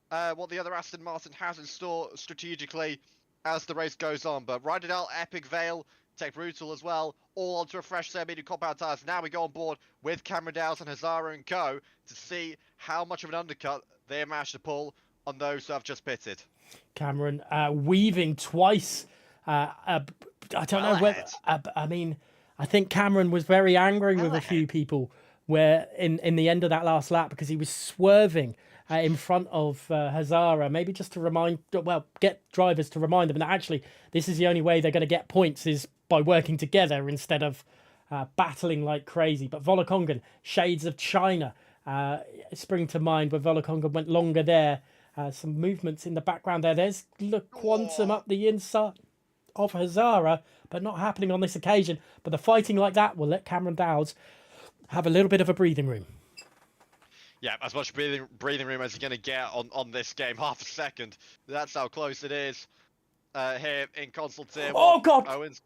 what the other Aston Martin has in store strategically as the race goes on. But Rydell, Epic Vale, Tech Brutal as well, all onto a fresh set of medium compound tyres. Now we go on board with Cameron Dowds and Hazara and co to see how much of an undercut they managed to pull on those who have just pitted. Cameron weaving twice. I don't know whether. I mean, I think Cameron was very angry with a few people where in the end of that last lap because he was swerving in front of Hazara. Maybe just to get drivers to remind them that actually this is the only way they're going to get points is by working together instead of battling like crazy. But Volokongan, shades of China, spring to mind where Volokongan went longer there. Some movements in the background there. There's Le Quantum up the inside of Hazara, but not happening on this occasion. But the fighting like that will let Cameron Dowds have a little bit of a breathing room. Yeah, as much breathing room as you're going to get on this game. Half a second. That's how close it is here in Console Tier 1. Oh, God! Owens.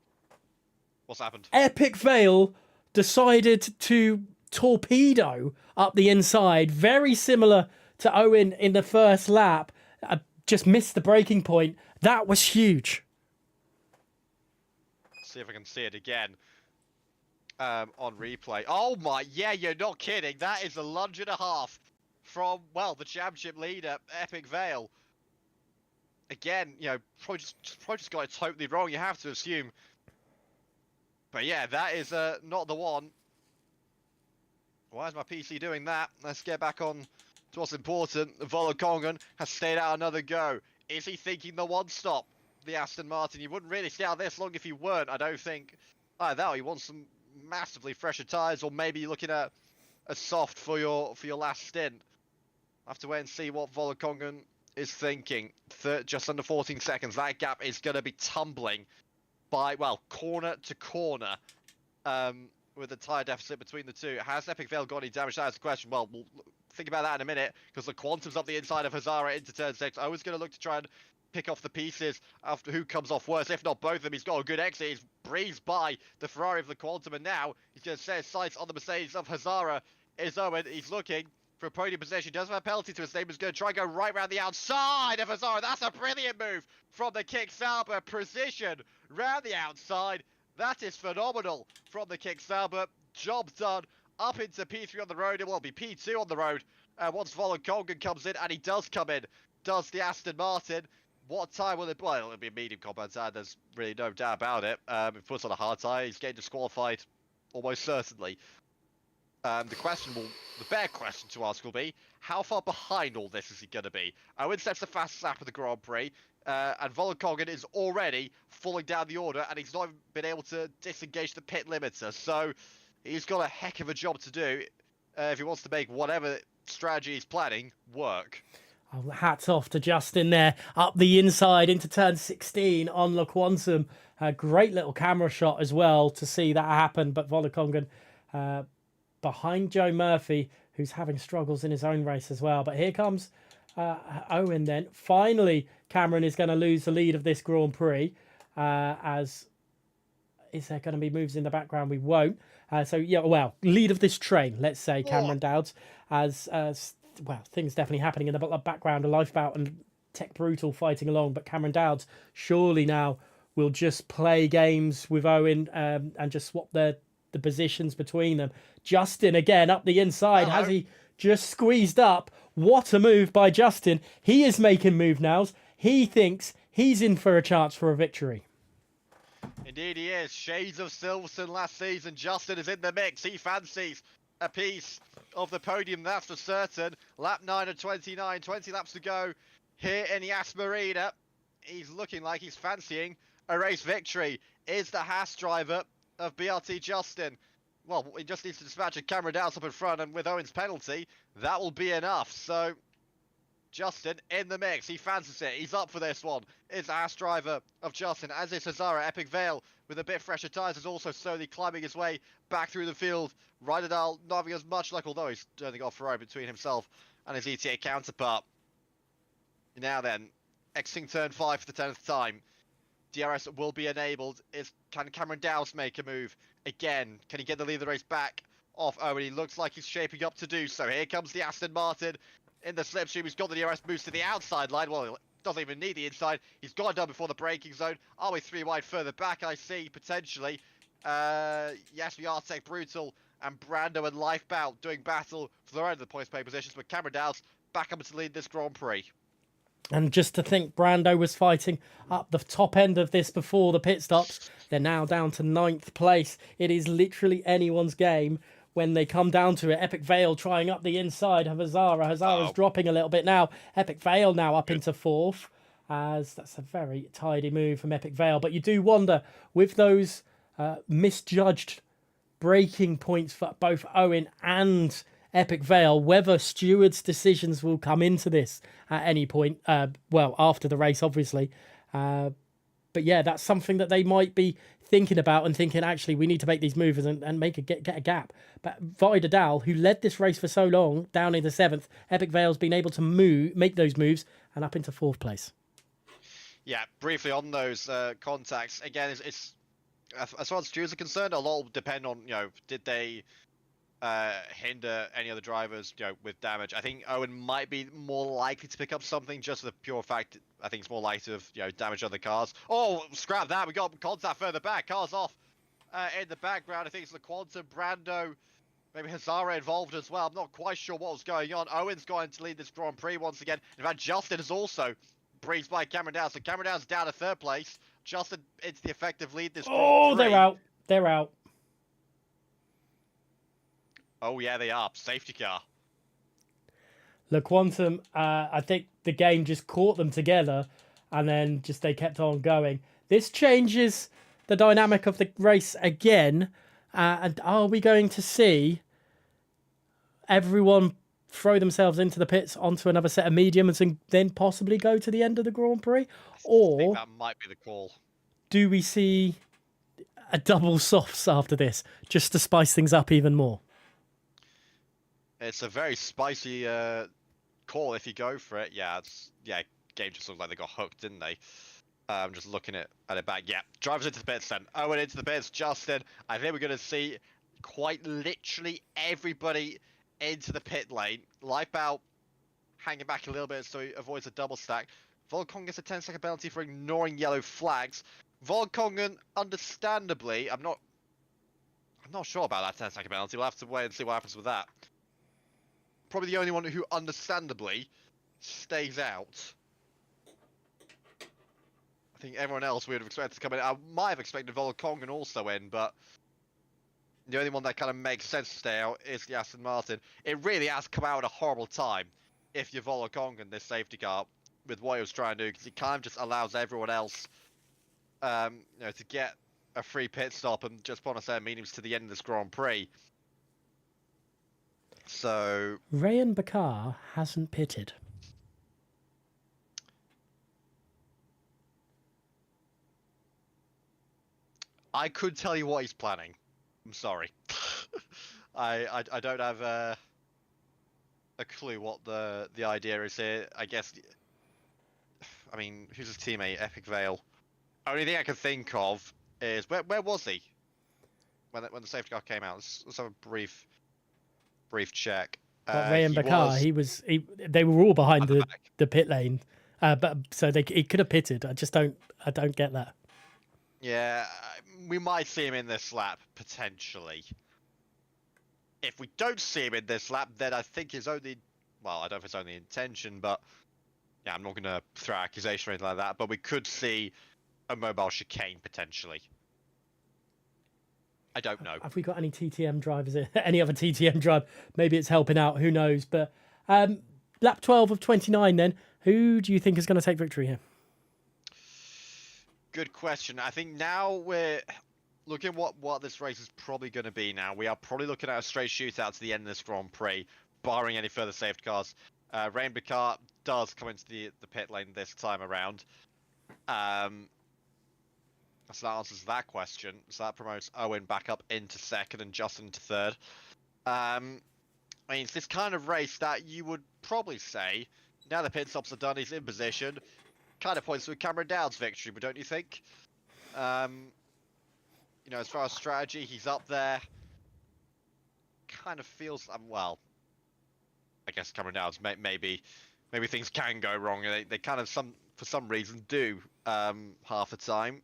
What's happened? Epic Vale decided to torpedo up the inside. Very similar to Owen in the first lap. Just missed the breaking point. That was huge. See if I can see it again on replay. Oh my, yeah, you're not kidding. That is a lunge and a half from, well, the championship leader, Epic Vale. Again, probably just got it totally wrong, you have to assume. But yeah, that is not the one. Why is my PC doing that? Let's get back on to what's important. Volokongan has stayed out another go. Is he thinking the one stop? The Aston Martin. You wouldn't really stay out this long if you weren't, I don't think. Either that or you want some massively fresher tyres, or maybe you're looking at a soft for your last stint. I have to wait and see what Volokongan is thinking. Just under 14 seconds. That gap is going to be tumbling by, well, corner to corner. With a tyre deficit between the two. Has Epic Vale got any damage? That's the question. Well, we'll think about that in a minute, because the Quantum's up the inside of Hazara into turn 6. Owen's going to look to try and pick off the pieces after who comes off worse. If not both of them, he's got a good exit. He's breezed by the Ferrari of the Quantum, and now he's going to set his sights on the Mercedes of Hazara. Is Owen. He's looking for a podium position. He does have a penalty to his name. He's going to try and go right round the outside of Hazara. That's a brilliant move from the Kick Sauber. Precision round the outside. That is phenomenal from the Kick Sauber. Job done. Up into P3 on the road. It will be P2 on the road. Once Volokongan comes in, and he does come in, does the Aston Martin. What time will it be? Well, it'll be a medium compound tyre. There's really no doubt about it. If he puts on a hard tyre, he's getting disqualified almost certainly. The bare question to ask will be, how far behind all this is he going to be? Owen sets the fastest lap of the Grand Prix. And Volokongan is already falling down the order, and he's not even been able to disengage the pit limiter. So he's got a heck of a job to do if he wants to make whatever strategy he's planning work. Oh, hats off to Justin there. Up the inside into turn 16 on Le Quantum. A great little camera shot as well to see that happen. But Volokongan behind Joe Murphy, who's having struggles in his own race as well. But here comes Owen then. Finally, Cameron is going to lose the lead of this Grand Prix. As is there going to be moves in the background? We won't. Lead of this train, let's say, Cameron Dowds. As things definitely happening in the background. A Lifebout and Tech Brutal fighting along. But Cameron Dowds surely now will just play games with Owen and just swap the positions between them. Justin again up the inside. Hello. Has he just squeezed up? What a move by Justin. He is making move nows. He thinks he's in for a chance for a victory. Indeed he is. Shades of Silverstone last season. Justin is in the mix. He fancies a piece of the podium, that's for certain. Lap 9 of 29. 20 laps to go here in the Asmarina. He's looking like he's fancying a race victory. Is the Haas driver of BRT Justin. well, he just needs to dispatch a camera down up in front, and with Owen's penalty, that will be enough. So, Justin in the mix. He fancies it. He's up for this one. Is the Haas driver of Justin, as is Hazara. Epic Vale with a bit fresher tyres is also slowly climbing his way back through the field. Ryderdal not having as much luck, although he's only got Ferrari between himself and his ETA counterpart. Now then, exiting turn 5 for the 10th time. DRS will be enabled. Can Cameron Dowse make a move again? Can he get the lead of the race back off Owen? He looks like he's shaping up to do so. Here comes the Aston Martin in the slipstream. He's got the DRS boost to the outside line. Well, he doesn't even need the inside. He's got it done before the braking zone. Are we 3 wide further back? I see, potentially. Yes, we are Tech Brutal and Brando and Lifebound doing battle for their own of the points pay positions, but Cameron Dowse back up to lead this Grand Prix. And just to think, Brando was fighting up the top end of this before the pit stops. They're now down to 9th place. It is literally anyone's game when they come down to it. Epic Vale trying up the inside of Hazara. Hazara's dropping a little bit now. Epic Vale now up into 4th, as that's a very tidy move from Epic Vale. But you do wonder, with those misjudged braking points for both Owen and Epic Vale, whether stewards' decisions will come into this at any point. Well, after the race, obviously. But yeah, that's something that they might be thinking about and thinking, actually, we need to make these moves and get a gap. But Vidal, who led this race for so long, down into 7th, Epic Vale's been able to make those moves and up into 4th place. Yeah, briefly on those contacts. Again, it's as far as stewards are concerned, a lot will depend on, did they hinder any other drivers, with damage. I think Owen might be more likely to pick up something, just for the pure fact I think it's more likely to have, damaged other cars. Oh, scrap that. We got contact further back. Cars off in the background. I think it's the Quantum, Brando, maybe Hazara involved as well. I'm not quite sure what was going on. Owen's going to lead this Grand Prix once again. In fact, Justin has also breezed by Cameron Dowse. So Cameron Dowse down to 3rd place. Justin into the effective lead this Grand Prix. Oh, they're out. They're out. Oh, yeah, they are. Safety car. Le Quantum, I think the game just caught them together and then just they kept on going. This changes the dynamic of the race again. And are we going to see everyone throw themselves into the pits onto another set of mediums and then possibly go to the end of the Grand Prix? I Or think that might be the call. Do we see a double softs after this just to spice things up even more? It's a very spicy call if you go for it. Yeah, game just looked like they got hooked, didn't they? I'm just looking at it back. Yeah, drivers into the pits then. Owen into the pits. Justin. I think we're going to see quite literally everybody into the pit lane. Lifebound hanging back a little bit so he avoids a double stack. Volkong gets a 10-second penalty for ignoring yellow flags. Volkongen, understandably, I'm not sure about that 10-second penalty. We'll have to wait and see what happens with that. Probably the only one who understandably stays out. I think everyone else we would have expected to come in. I might have expected Volkongen also in, but the only one that kind of makes sense to stay out is the Aston Martin. It really has come out at a horrible time if you're Volkongen, this safety car, with what he was trying to do, because it kind of just allows everyone else to get a free pit stop and just put on a set of mediums to the end of this Grand Prix. So Rayan Bakar hasn't pitted. I could tell you what he's planning. I'm sorry. I don't have a clue what the idea is here. I guess. I mean, who's his teammate? Epic Vale. Only thing I can think of is where was he when the safety car came out? Let's have a brief check. Rayan Bakar, they were all behind the pit lane, but so he could have pitted. I don't get that. Yeah, we might see him in this lap potentially. If we don't see him in this lap, then I think his only, well, I don't know if it's only intention, but yeah, I'm not going to throw accusation or anything like that. But we could see a mobile chicane potentially. I don't know. Have we got any TTM drivers? Any other TTM drive? Maybe it's helping out. Who knows? But lap 12 of 29 then. Who do you think is going to take victory here? Good question. I think now we're looking what this race is probably going to be now, we are probably looking at a straight shootout to the end of this Grand Prix, barring any further safety cars. Rainbow car does come into the pit lane this time around. So that answers that question. So that promotes Owen back up into second and Justin into third. I mean, it's this kind of race that you would probably say, now the pit stops are done, he's in position, kind of points to a Cameron Downs victory, but don't you think? You know, as far as strategy, he's up there. Kind of feels, well, I guess Cameron Downs maybe things can go wrong. They kind of for some reason do half the time.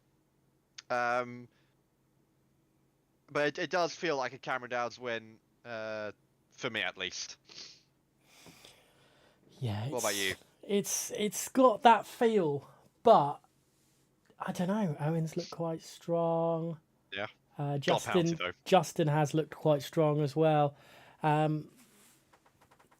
But it does feel like a Cameron Downs win, for me at least. Yeah. What about you? It's got that feel, but I don't know. Owen's looked quite strong. Yeah. Justin has looked quite strong as well. And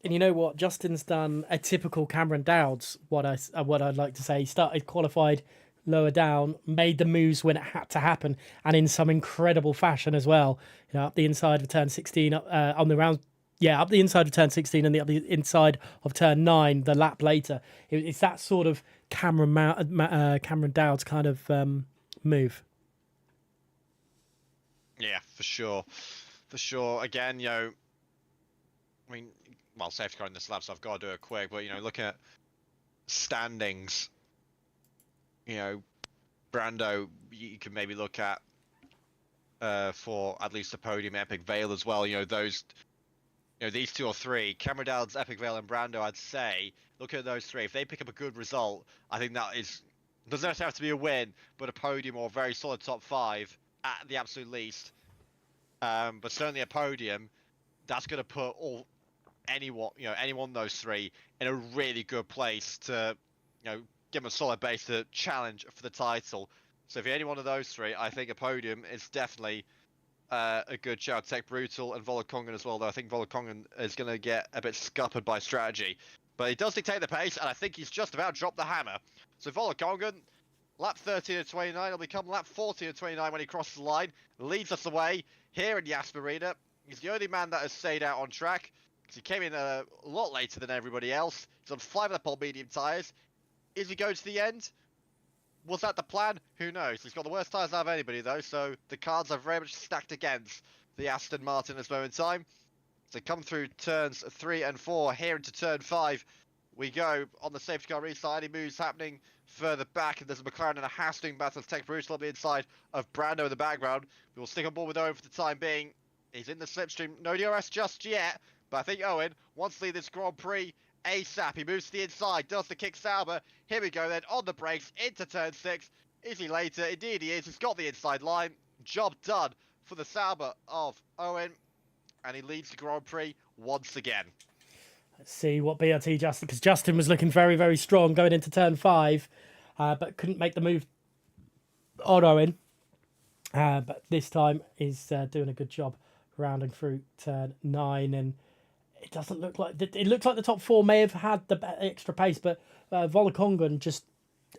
you know what? Justin's done a typical Cameron Downs. What I'd like to say, he started qualified lower down, made the moves when it had to happen, and in some incredible fashion as well. You know, up the inside of turn 16, on the round. Yeah, up the inside of turn 16 and the inside of turn 9 the lap later. It's that sort of Cameron Dowds kind of move. Yeah, for sure. For sure. Again, you know, I mean, well, safety car in this lap, so I've got to do it quick, but, you know, looking at standings, you know, Brando, you can maybe look at for at least a podium, Epic Vale as well. You know, those, you know, these two or three, Cameron Downs, Epic Vale, and Brando, I'd say, look at those three. If they pick up a good result, I think that doesn't necessarily have to be a win, but a podium or a very solid top 5 at the absolute least. But certainly a podium, that's going to put anyone of those three in a really good place to, you know, give them a solid base to challenge for the title. So if you're any one of those three, I think a podium is definitely a good shout. Tech Brutal and Volakongan as well, though I think Volakongan is going to get a bit scuppered by strategy. But he does dictate the pace, and I think he's just about dropped the hammer. So Volakongan, lap 13 of 29, will become lap 14 of 29 when he crosses the line, leads us away here in Yas Marina. He's the only man that has stayed out on track, because he came in a lot later than everybody else. He's on 5 lap on medium tyres. Is he going to the end? Was that the plan? Who knows? He's got the worst tyres out of anybody, though, so the cards are very much stacked against the Aston Martin at this moment in time. So come through turns 3 and 4, here into turn 5 we go on the safety car restart. Any moves happening further back, and there's a McLaren and a Haas doing battle of Tech Brutal on the inside of Brando in the background. We will stick on board with Owen for the time being. He's in the slipstream. No DRS just yet, but I think Owen wants to lead this Grand Prix ASAP. He moves to the inside, does the kick Sauber. Here we go then, on the brakes, into turn 6. Is he later? Indeed he is. He's got the inside line. Job done for the Sauber of Owen. And he leads the Grand Prix once again. Let's see what BRT Justin, because Justin was looking very, very strong going into turn 5, but couldn't make the move on Owen. But this time is doing a good job rounding through turn 9, and it doesn't look like it looks like the top 4 may have had the extra pace, but Volakongan just,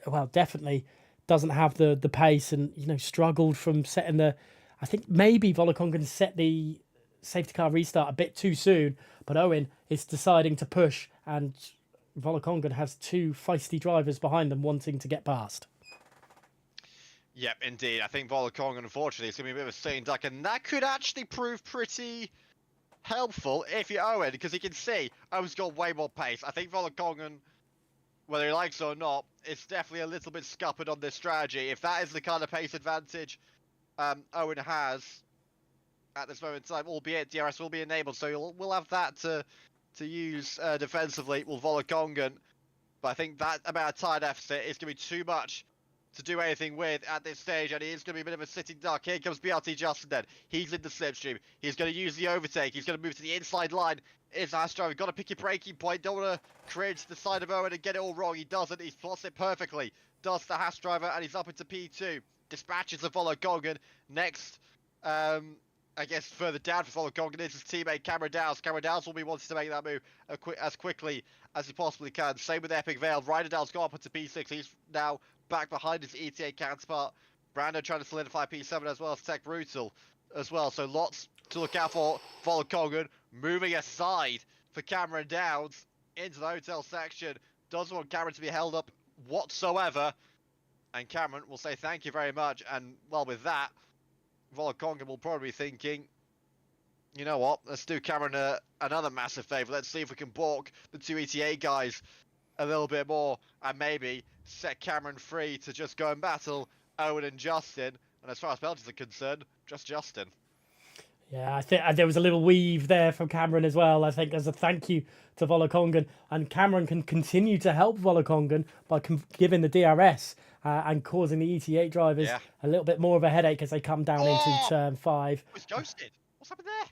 well, definitely doesn't have the pace, and you know, struggled from setting the. I think maybe Volakongan set the safety car restart a bit too soon, but Owen is deciding to push, and Volakongan has 2 feisty drivers behind them wanting to get past. Yep, indeed. I think Volakongan, unfortunately, is going to be a bit of a sitting duck, and that could actually prove pretty helpful if you're Owen, because you can see Owen's got way more pace. I think Volakongan, whether he likes it or not, is definitely a little bit scuppered on this strategy. If that is the kind of pace advantage Owen has at this moment in time, albeit DRS will be enabled, so we'll have that to use defensively with Volakongan. But I think that amount of tyre deficit is going to be too much to do anything with at this stage, and he is going to be a bit of a sitting duck. Here comes BRT Justin then. He's in the slipstream. He's going to use the overtake. He's going to move to the inside line. Is Astro. You've got to pick your braking point. Don't want to cringe to the side of Owen and get it all wrong. He doesn't. He plots it perfectly. Does the Haas driver, and he's up into P2. Dispatches of Volakongan. Next, I guess further down for Volakongan is his teammate Cameron Downs. Cameron Downs will be wanting to make that move as quickly as he possibly can. Same with Epic Vale. Ryder Downs got up into P6. He's now back behind his ETA counterpart Brando trying to solidify P7 as well as Tech Brutal as well. So lots to look out for. Volokongan moving aside for Cameron Downs into the hotel section. Doesn't want Cameron to be held up whatsoever. And Cameron will say thank you very much. And well, with that, Volokongan will probably be thinking, you know what, let's do Cameron another massive favour. Let's see if we can balk the two ETA guys a little bit more and maybe set Cameron free to just go and battle Owen and Justin. And as far as penalties are concerned, just Justin. Yeah, I think there was a little weave there from Cameron as well. I think as a thank you to Volokongan, and Cameron can continue to help Volokongan by giving the DRS and causing the ETA drivers a little bit more of a headache as they come down into turn 5. He's ghosted. What's happened there?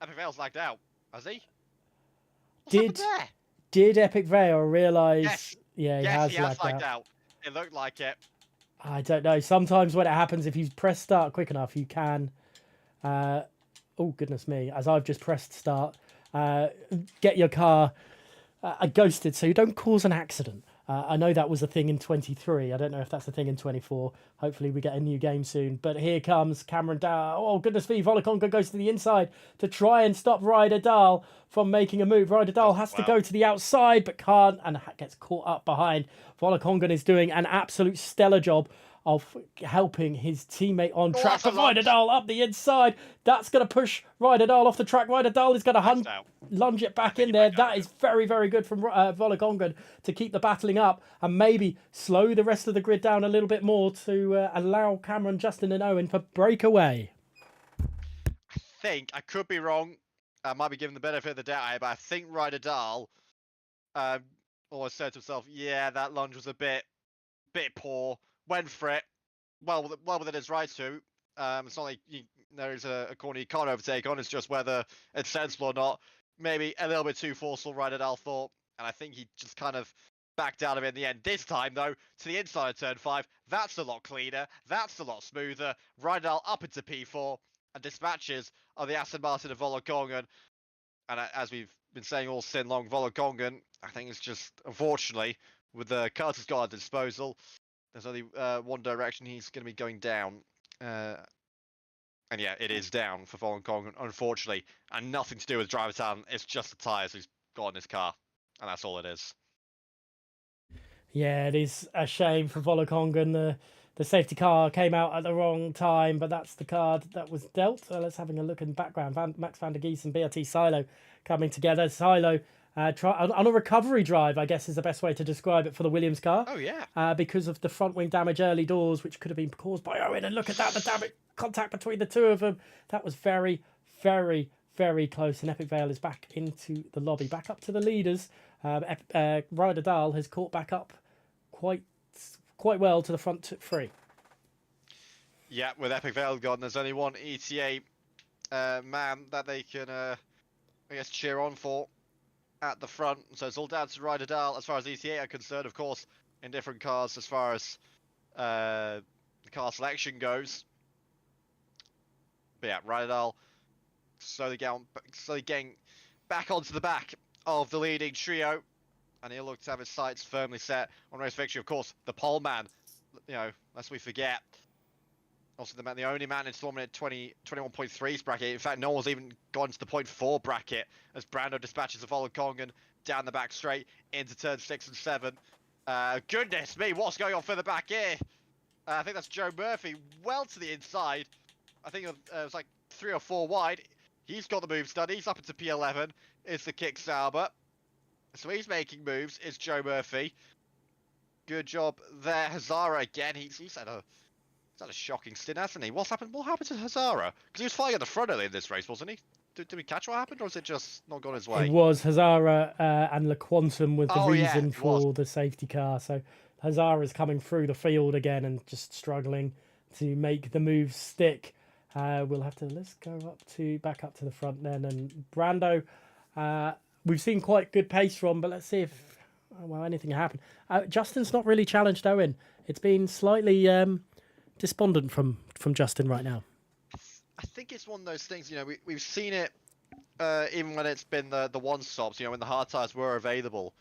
Epic Vale's lagged out. Has he? What's happened there? Did Epic Vale realise? Yes. Yeah, he has lagged out. It looked like it. I don't know. Sometimes when it happens, if you press start quick enough, you can. Oh goodness me! As I've just pressed start, get your car ghosted so you don't cause an accident. I know that was a thing in 23. I don't know if that's a thing in 24. Hopefully we get a new game soon. But here comes Cameron Dow. Oh, goodness me. Volokongan goes to the inside to try and stop Ryder Dahl from making a move. Ryder Dahl has to go to the outside but can't and gets caught up behind. Volokongan is doing an absolute stellar job of helping his teammate on track. But Ryder Dahl up the inside. That's going to push Ryder Dahl off the track. Ryder Dahl is going to lunge it back in there. That is very, very good from Volokongan to keep the battling up and maybe slow the rest of the grid down a little bit more to allow Cameron, Justin and Owen for breakaway. I think, I could be wrong, I might be giving the benefit of the doubt here, but I think Ryder Dahl always said to himself, yeah, that lunge was a bit poor. Went for it. Well within his right to. It's not like there's a corner you can't overtake on. It's just whether it's sensible or not. Maybe a little bit too forceful, Ryder Dahl thought. And I think he just kind of backed out of it in the end. This time, though, to the inside of turn 5. That's a lot cleaner. That's a lot smoother. Ryder Dahl up into P4 and dispatches of the Aston Martin of Volokongan. And as we've been saying all sin long, Volokongan, I think it's just, unfortunately, with the Curtis got at disposal, there's only one direction he's going to be going down. And yeah, it is down for Volokongan, unfortunately. And nothing to do with driver talent. It's just the tyres he's got in his car. And that's all it is. Yeah, it is a shame for Volokongan. The safety car came out at the wrong time, but that's the card that was dealt. Let's have a look in the background. Max van der Gies and BRT Silo coming together. Silo on a recovery drive, I guess is the best way to describe it for the Williams car. Oh, yeah. Because of the front wing damage early doors, which could have been caused by Owen. And look at that, the damage contact between the two of them. That was very, very, very close. And Epic Vale is back into the lobby, back up to the leaders. Ryder Dahl has caught back up quite well to the front 3. Yeah, with Epic Vale gone, there's only one ETA man that they can, I guess, cheer on for at the front. So it's all down to Ryder Dahl as far as ETA are concerned, of course, in different cars as far as the car selection goes. But yeah, Ryder Dahl slowly getting back onto the back of the leading trio. And he'll look to have his sights firmly set on race victory. Of course, the pole man, lest we forget. Also, the only man in Stormnet 21.3's bracket. In fact, no one's even gone to the 0.4 bracket as Brando dispatches the Volokongan down the back straight into turn 6 and 7. Goodness me, what's going on further back here? I think that's Joe Murphy well to the inside. I think it was like 3 or 4 wide. He's got the move study. He's up into P11. It's the kick Sauber. So he's making moves. It's Joe Murphy. Good job there. Hazara again. He's had a shocking stint, hasn't he? What happened to Hazara? Because he was flying at the front early in this race, wasn't he? Did we catch what happened, or was it just not gone his way? It was Hazara and LeQuantum was the reason for the safety car. So Hazara is coming through the field again and just struggling to make the moves stick. We'll have to let's go back up to the front then. And Brando, we've seen quite good pace from, but let's see if anything happened. Justin's not really challenged Owen. It's been slightly despondent from Justin right now. I think it's one of those things, we've seen it even when it's been the one stops, when the hard tires were available,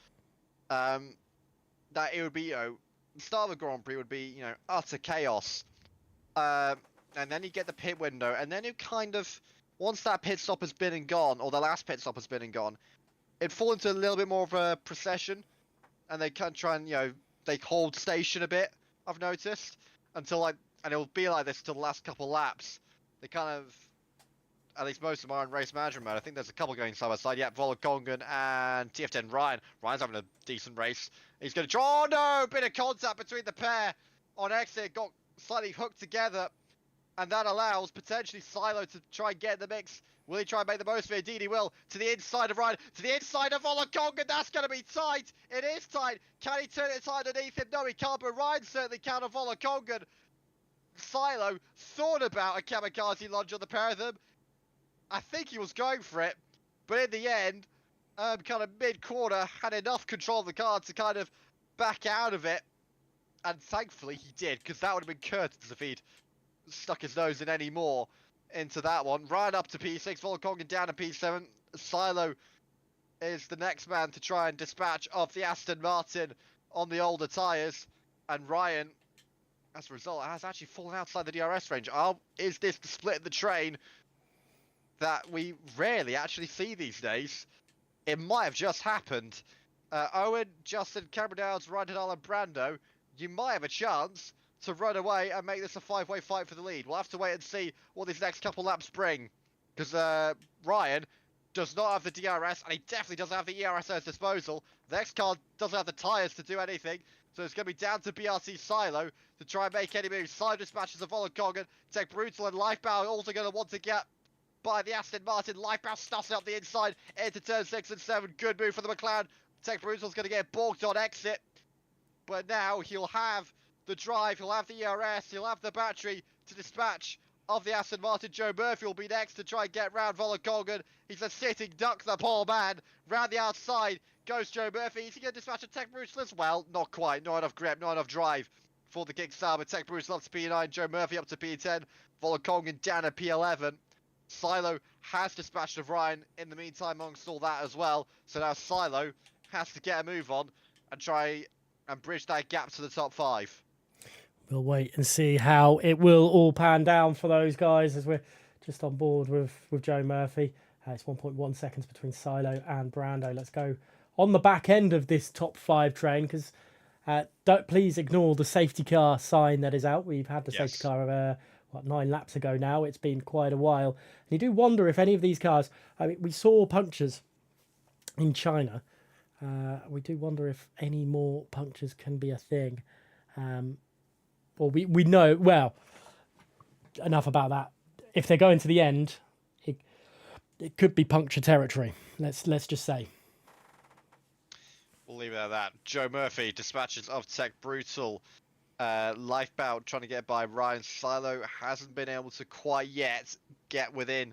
that it would be, the start of the Grand Prix would be, utter chaos. And then you get the pit window, and then you kind of, once that pit stop has been and gone, or the last pit stop has been and gone, it'd fall into a little bit more of a procession, and they kind of try and, they hold station a bit, I've noticed, until and it'll be like this until the last couple laps. They kind of, at least most of them are in race management mode. I think there's a couple going side by side. Yep, Volokongan and TF10 Ryan. Ryan's having a decent race. He's going to try, oh no, bit of contact between the pair on exit, got slightly hooked together. And that allows potentially Silo to try and get in the mix. Will he try and make the most of it? Indeed he will. To the inside of Ryan. To the inside of Volokongan. That's going to be tight. It is tight. Can he turn it tight underneath him? No, he can't. But Ryan certainly can on Volokongan. Silo thought about a kamikaze lunge on the pair of them. I think he was going for it. But in the end, kind of mid-corner, had enough control of the car to kind of back out of it. And thankfully he did, because that would have been curtains if he'd stuck his nose in any more into that one. Ryan up to P6, Volokongan down to P7. Silo is the next man to try and dispatch of the Aston Martin on the older tyres. And Ryan, as a result, has actually fallen outside the DRS range. Is this the split in the train that we rarely actually see these days? It might have just happened. Owen, Justin, Cameron Downs, Ryan Hidalgo, and Brando, you might have a chance to run away and make this a 5-way fight for the lead. We'll have to wait and see what these next couple laps bring. Because Ryan does not have the DRS, and he definitely doesn't have the ERS at his disposal. The next car doesn't have the tyres to do anything. So it's going to be down to BRC Silo to try and make any moves. Silo dispatches of Volokongan. Tech Brutal and Lifebound also going to want to get by the Aston Martin. Lifebound stuffs up the inside into turn 6 and 7. Good move for the McLaren. Tech Brutal's going to get balked on exit. But now he'll have the drive, he'll have the ERS, he'll have the battery to dispatch of the Aston Martin. Joe Murphy will be next to try and get round Volokongan. He's a sitting duck, the poor man. Round the outside goes Joe Murphy. Is he going to dispatch a Tech Brutal as well? Not quite. Not enough grip, not enough drive for the kickstart. But Tech Brutal up to P9, Joe Murphy up to P10, Volokongan down to P11. Silo has dispatched of Ryan in the meantime amongst all that as well. So now Silo has to get a move on and try and bridge that gap to the top 5. We'll wait and see how it will all pan down for those guys as we're just on board with Joe Murphy. It's 1.1 seconds between Silo and Brando. Let's go on the back end of this top 5 train, because don't please ignore the safety car sign that is out. We've had the safety car 9 laps ago now. It's been quite a while. And you do wonder if any of these cars, I mean, we saw punctures in China. We do wonder if any more punctures can be a thing. Or we know, well, enough about that. If they're going to the end, it could be puncture territory. Let's just say. We'll leave it at that. Joe Murphy dispatches of Tech Brutal. Lifebound trying to get by Ryan. Silo hasn't been able to quite yet get within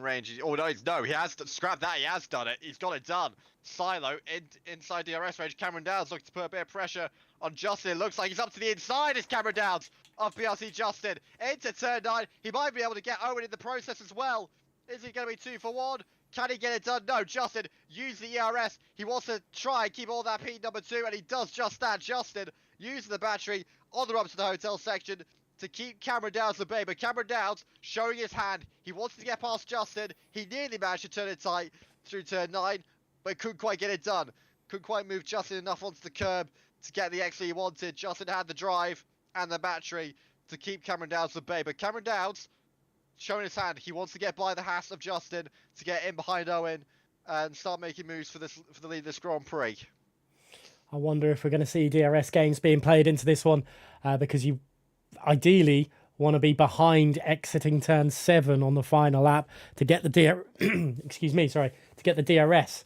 range. Oh no, he has scrapped that. He has done it. He's got it done. Silo inside DRS range. Cameron Downs looks to put a bit of pressure on Justin. It looks like he's up to the inside. It's Cameron Downs of BRC Justin into turn 9. He might be able to get Owen in the process as well. Is he going to be 2 for 1? Can he get it done? No, Justin used the ERS. He wants to try and keep all that P number 2, and he does just that. Justin using the battery on the run to the hotel section to keep Cameron Downs at bay. But Cameron Downs showing his hand. He wants to get past Justin. He nearly managed to turn it tight through turn 9, but couldn't quite get it done. Couldn't quite move Justin enough onto the curb to get the exit he wanted. Justin had the drive and the battery to keep Cameron Downs at bay. But Cameron Downs showing his hand. He wants to get by the Haas of Justin to get in behind Owen and start making moves for the lead of this Grand Prix. I wonder if we're going to see DRS games being played into this one, because you ideally want to be behind exiting turn 7 on the final lap to get the to get the DRS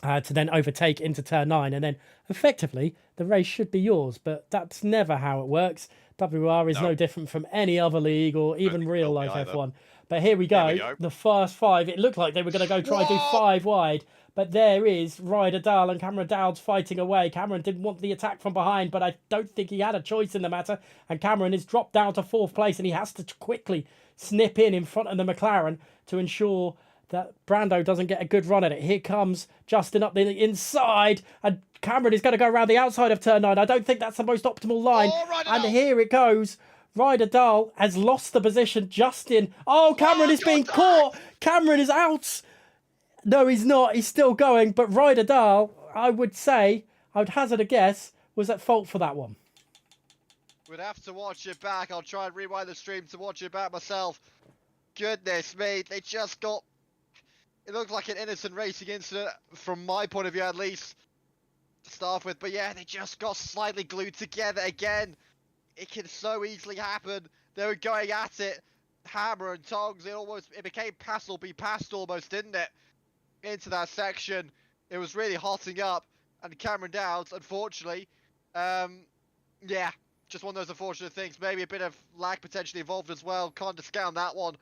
to then overtake into turn 9, and then effectively the race should be yours. But that's never how it works. WOR is no different from any other league or even real life F1. But here we go. The first 5. It looked like they were going to go try and do 5 wide. But there is Ryder Dahl and Cameron Dowds fighting away. Cameron didn't want the attack from behind, but I don't think he had a choice in the matter. And Cameron is dropped down to 4th place, and he has to quickly snip in front of the McLaren to ensure that Brando doesn't get a good run at it. Here comes Justin up the inside, and Cameron is going to go around the outside of turn 9. I don't think that's the most optimal line. Oh, Ryder and Dahl. here it goes. Ryder Dahl has lost the position. Justin. Oh, Cameron is being caught. Cameron is out. No, he's not. He's still going. But Ryder Dahl, I would hazard a guess, was at fault for that one. We'd have to watch it back. I'll try and rewind the stream to watch it back myself. Goodness me, they just got... It looked like an innocent racing incident, from my point of view at least, to start with. But yeah, they just got slightly glued together again. It can so easily happen. They were going at it, hammer and tongs. It became pass or be passed almost, didn't it? Into that section. It was really hotting up. And Cameron Downs, unfortunately, yeah, just one of those unfortunate things. Maybe a bit of lag potentially involved as well. Can't discount that one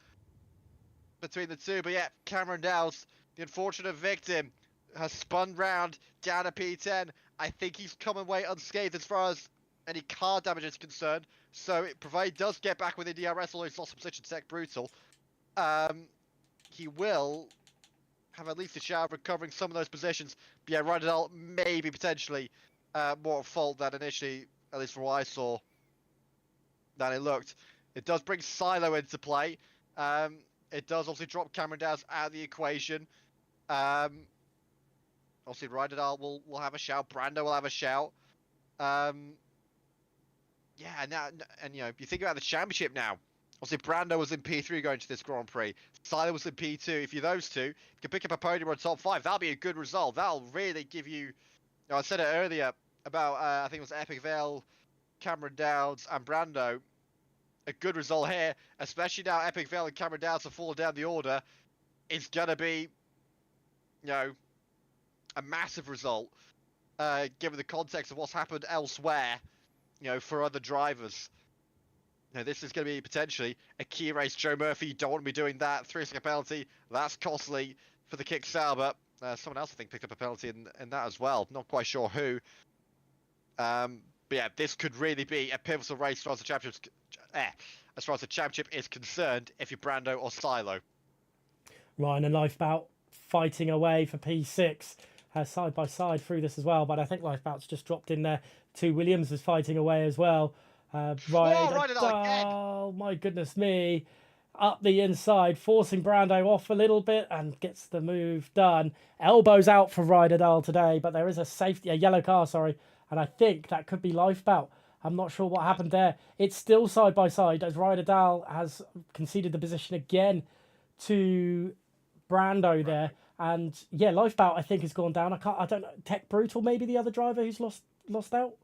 between the two. But yeah, Cameron Downs, the unfortunate victim, has spun round down a P10. I think he's come away unscathed as far as any car damage is concerned. So provided he does get back within DRS, although he's lost some position to Tech Brutal, he will have at least a shot of recovering some of those positions. But yeah, Ryder Dahl maybe potentially more at fault than initially, at least from what I saw, than it looked. It does bring Silo into play. It does obviously drop Cameron Downs out of the equation. Obviously, Ryder Dahl will have a shout. Brando will have a shout. Yeah, and you know, if you think about the championship now, obviously Brando was in P3 going to this Grand Prix. Silo was in P2. If you're those two, you can pick up a podium or a top 5. That'll be a good result. That'll really give you... I said it earlier about, I think it was Epic Vale, Cameron Downs, and Brando. A good result here, especially now Epic Vale and Cameron Downs have fallen down the order. It's going to be, you know, a massive result, given the context of what's happened elsewhere, you know, for other drivers. You know, this is going to be potentially a key race. Joe Murphy, you don't want to be doing that. 3-second penalty, that's costly for the kick Sauber. Someone else, I think, picked up a penalty in that as well. Not quite sure who. But yeah, this could really be a pivotal race as far as the championship is concerned, if you're Brando or Silo. Ryan and Lifebout fighting away for P6. Side by side through this as well, but I think Lifebout's just dropped in there. Two Williams is fighting away as well. Ryder Dahl again. Oh my goodness me. Up the inside, forcing Brando off a little bit and gets the move done. Elbows out for Ryder Dahl today, but there is a yellow car, and I think that could be Lifebout. I'm not sure what happened there. It's still side by side as Ryder Dahl has conceded the position again to Brando there. And yeah, Lifebout I think has gone down. I don't know. Tech Brutal maybe the other driver who's lost out.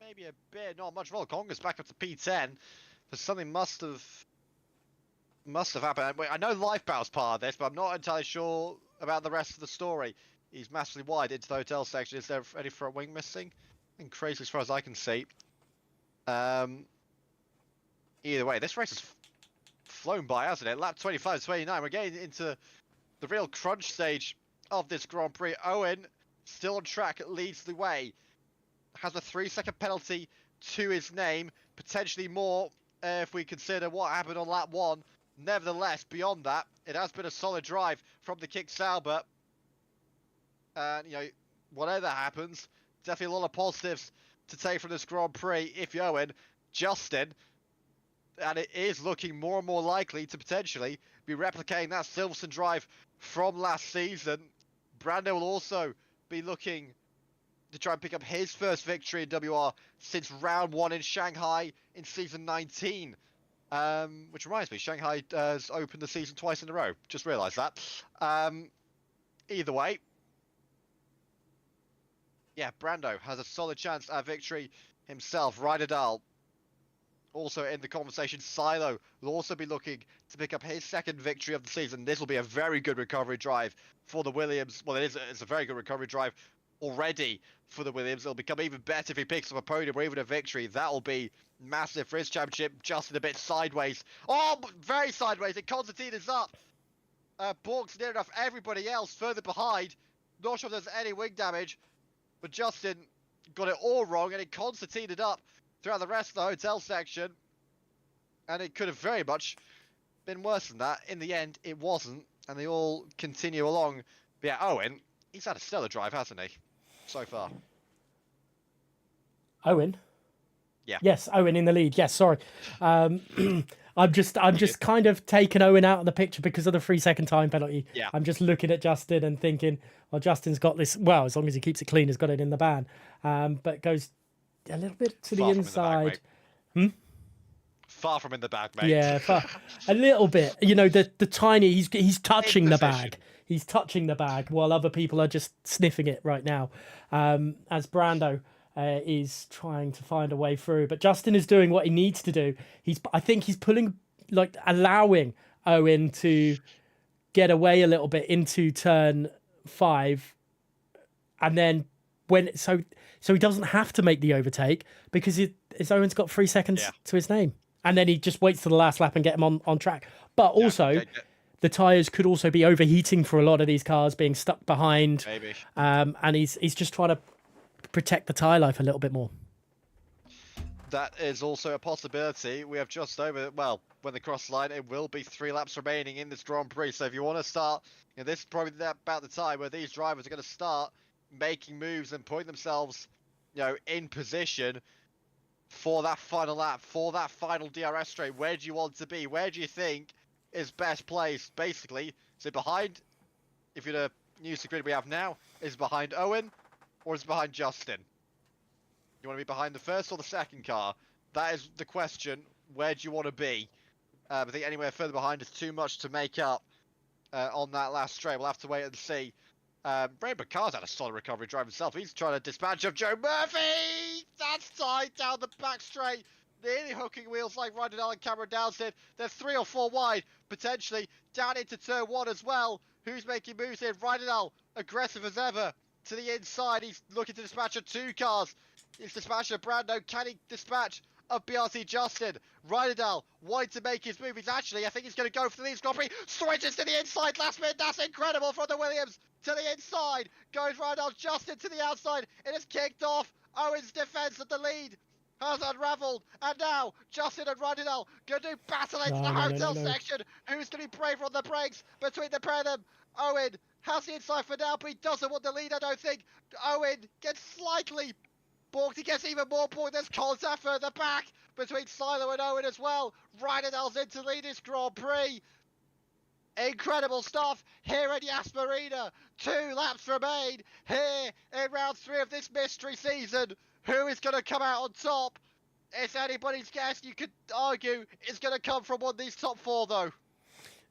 Maybe a bit, not much. Well, Conga's back up to P10. But something must have happened. I know Lifebout's part of this, but I'm not entirely sure about the rest of the story. He's massively wide into the hotel section. Is there any front wing missing? I think crazy as far as I can see. Either way, this race has flown by, hasn't it? Lap 25, 29. We're getting into the real crunch stage of this Grand Prix. Owen, still on track, leads the way. Has a 3-second penalty to his name. Potentially more if we consider what happened on lap 1. Nevertheless, beyond that, it has been a solid drive from the kick Sauber. And, you know, whatever happens, definitely a lot of positives to take from this Grand Prix if you're Owen. Justin, and it is looking more and more likely to potentially be replicating that Silverstone drive from last season. Brando will also be looking to try and pick up his first victory in WR since round 1 in Shanghai in season 19. Which reminds me, Shanghai has opened the season twice in a row. Just realised that. Either way, yeah, Brando has a solid chance at victory himself. Ryder Dahl also in the conversation. Silo will also be looking to pick up his second victory of the season. This will be a very good recovery drive for the Williams. Well, it's a very good recovery drive already for the Williams. It'll become even better if he picks up a podium or even a victory. That'll be massive for his championship. Justin a bit sideways. Oh, very sideways. And Constantine is up. Borg's near enough. Everybody else further behind. Not sure if there's any wing damage. But Justin got it all wrong, and it Constantined up throughout the rest of the hotel section. And it could have very much been worse than that. In the end, it wasn't, and they all continue along. But yeah, Owen, he's had a stellar drive, hasn't he, so far? Owen? Yeah. Yes, Owen in the lead. Yes, sorry. I'm just kind of taking Owen out of the picture because of the 3-second time penalty. Yeah. I'm just looking at Justin and thinking, well, Justin's got this. Well, as long as he keeps it clean, he's got it in the ban. But goes a little bit to the inside. Far from in the bag, mate. Yeah, a little bit. You know, the tiny. He's touching the bag. He's touching the bag while other people are just sniffing it right now. As Brando is trying to find a way through, but Justin is doing what he needs to do. I think he's pulling, like, allowing Owen to get away a little bit into turn 5, and then so he doesn't have to make the overtake because Owen's got 3 seconds to his name, and then he just waits till the last lap and get him on track. But also, the tyres could also be overheating for a lot of these cars, being stuck behind. Maybe. And he's just trying to protect the tyre life a little bit more. That is also a possibility. We have just over, well, when they cross the line, it will be 3 laps remaining in this Grand Prix. So if you want to start, this is probably about the time where these drivers are going to start making moves and putting themselves, in position for that final lap, for that final DRS straight. Where do you want to be? Where do you think is best placed? Basically, is it behind, if you're the news grid we have now, is it behind Owen or is it behind Justin? You want to be behind the first or the second car? That is the question. Where do you want to be? I think anywhere further behind is too much to make up on that last straight. We'll have to wait and see. Ray Bacar's had a solid recovery drive himself. He's trying to dispatch of Joe Murphy. That's tight down the back straight. Nearly hooking wheels like Rydell and Cameron Downs did. They're 3 or 4 wide, potentially down into turn 1 as well. Who's making moves here? Rydell, aggressive as ever, to the inside. He's looking to dispatch of 2 cars. He's dispatched of Brando. Can he dispatch of BRC Justin? Rydell wanting to make his move. I think he's going to go for the lead. Grand Prix switches to the inside last minute. That's incredible from the Williams to the inside. Goes Rydell. Justin to the outside. It has kicked off. Owen's defense of the lead has unraveled, and now Justin and Rydell going to battle into the hotel section. Who's going to be braver on the brakes between the pair of them? Owen has the inside for now, but he doesn't want the lead, I don't think. Owen gets slightly balked. He gets even more balked. There's contact further back between Silo and Owen as well. Rydell's in to lead this Grand Prix. Incredible stuff here at Yas Marina. 2 laps remain here in round 3 of this mystery season. Who is going to come out on top? It's anybody's guess. You could argue it's going to come from one of these top 4, though.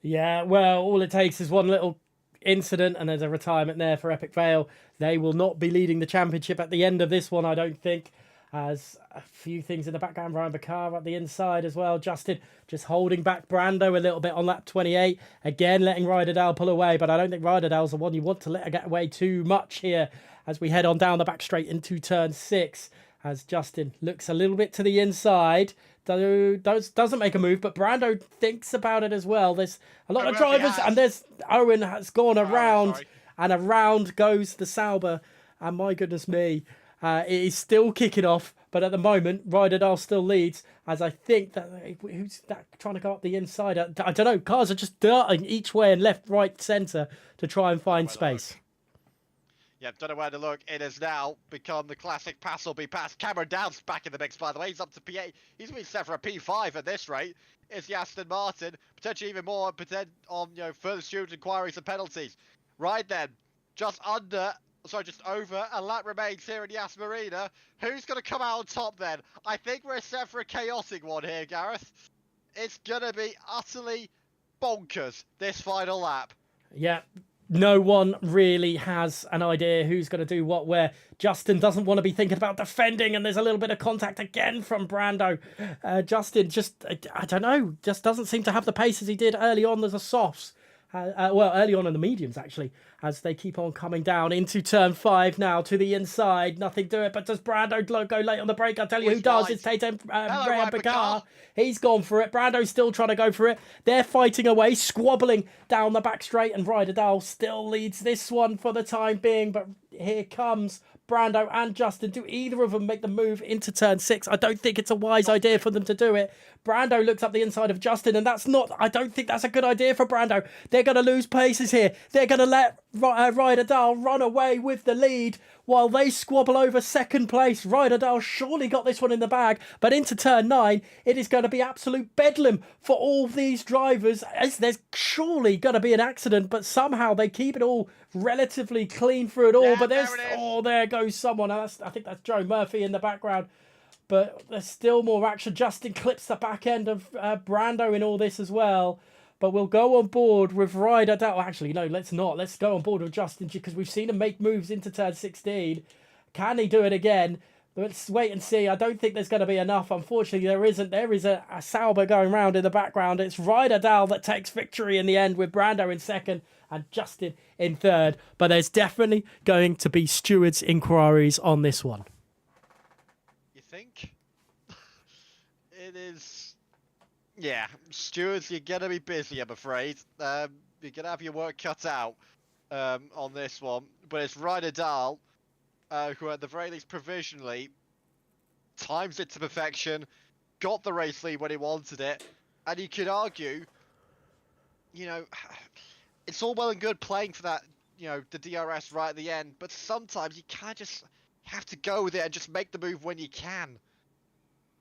Yeah, well, all it takes is one little incident, and there's a retirement there for Epic Vale. They will not be leading the championship at the end of this one, I don't think. As a few things in the background, Ryan Bakar at the inside as well. Justin just holding back Brando a little bit on lap 28. Again, letting Rydell pull away, but I don't think Rydell's the one you want to let her get away too much here as we head on down the back straight into turn 6. As Justin looks a little bit to the inside. Doesn't make a move, but Brando thinks about it as well. There's a lot of drivers, and there's Owen has gone around, and around goes the Sauber. And my goodness me, it is still kicking off, but at the moment, Rydell still leads, as I think that, who's that trying to go up the inside? I don't know, cars are just darting each way and left, right, centre to try and find space. Yeah, don't know where to look. It has now become the classic pass or be passed. Cameron Downs back in the mix, by the way. He's up to P8. He's been set for a P5 at this rate. It's the Aston Martin. Potentially even more on further student inquiries and penalties. Right then, just over a lap remains here in Yas Marina. Who's going to come out on top then? I think we're set for a chaotic one here, Gareth. It's going to be utterly bonkers, this final lap. Yeah. No one really has an idea who's going to do what where. Justin doesn't want to be thinking about defending, and there's a little bit of contact again from Brando. Justin just, I don't know, just doesn't seem to have the pace as he did early on. There's a softs. Early on in the mediums, actually, as they keep on coming down into turn 5 now to the inside. Nothing to it, but does Brando go late on the brake? I'll tell you who does. It's Tatum Bakar. He's gone for it. Brando's still trying to go for it. They're fighting away, squabbling down the back straight, and Rydell still leads this one for the time being, but Here comes Brando and Justin. Do either of them make the move into turn 6? I don't think it's a wise idea for them to do it. Brando looks up the inside of Justin, and I don't think that's a good idea for Brando. They're going to lose places here. They're going to let Ryder Dahl run away with the lead while they squabble over second place. Ryder Dahl surely got this one in the bag, but into turn 9, it is going to be absolute bedlam for all these drivers. There's surely going to be an accident, but somehow they keep it all relatively clean through it all. Yeah, but there goes someone. I think that's Joe Murphy in the background. But there's still more action. Justin clips the back end of Brando in all this as well. But we'll go on board with Ryder Dahl. Actually, no, let's not. Let's go on board with Justin because we've seen him make moves into turn 16. Can he do it again? Let's wait and see. I don't think there's going to be enough. Unfortunately, there isn't. There is a Sauber going round in the background. It's Ryder Dahl that takes victory in the end with Brando in second and Justin in third. But there's definitely going to be stewards' inquiries on this one. You think? It is... Yeah, stewards, you're going to be busy, I'm afraid. You're going to have your work cut out on this one. But it's Ryder Dahl, who at the very least provisionally times it to perfection, got the race lead when he wanted it. And you could argue, you know, it's all well and good playing for that, you know, the DRS right at the end. But sometimes you kind of just have to go with it and just make the move when you can.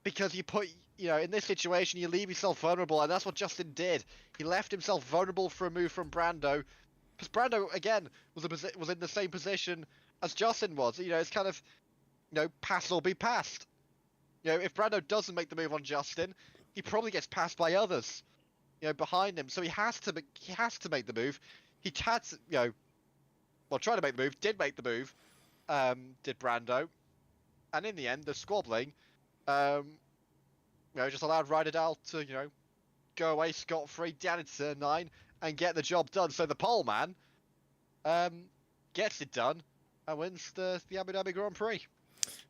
Because you put... You know, in this situation, you leave yourself vulnerable, and that's what Justin did. He left himself vulnerable for a move from Brando, because Brando again was in the same position as Justin was. You know, it's kind of, you know, pass or be passed. You know, if Brando doesn't make the move on Justin, he probably gets passed by others, you know, behind him. So he has to make the move. He had to, you know, well, try to make the move. Did make the move. Did Brando, and in the end, the squabbling. You know, just allowed Ryder Dahl to, you know, go away scot-free down into turn 9 and get the job done. So the pole man gets it done and wins the Abu Dhabi Grand Prix.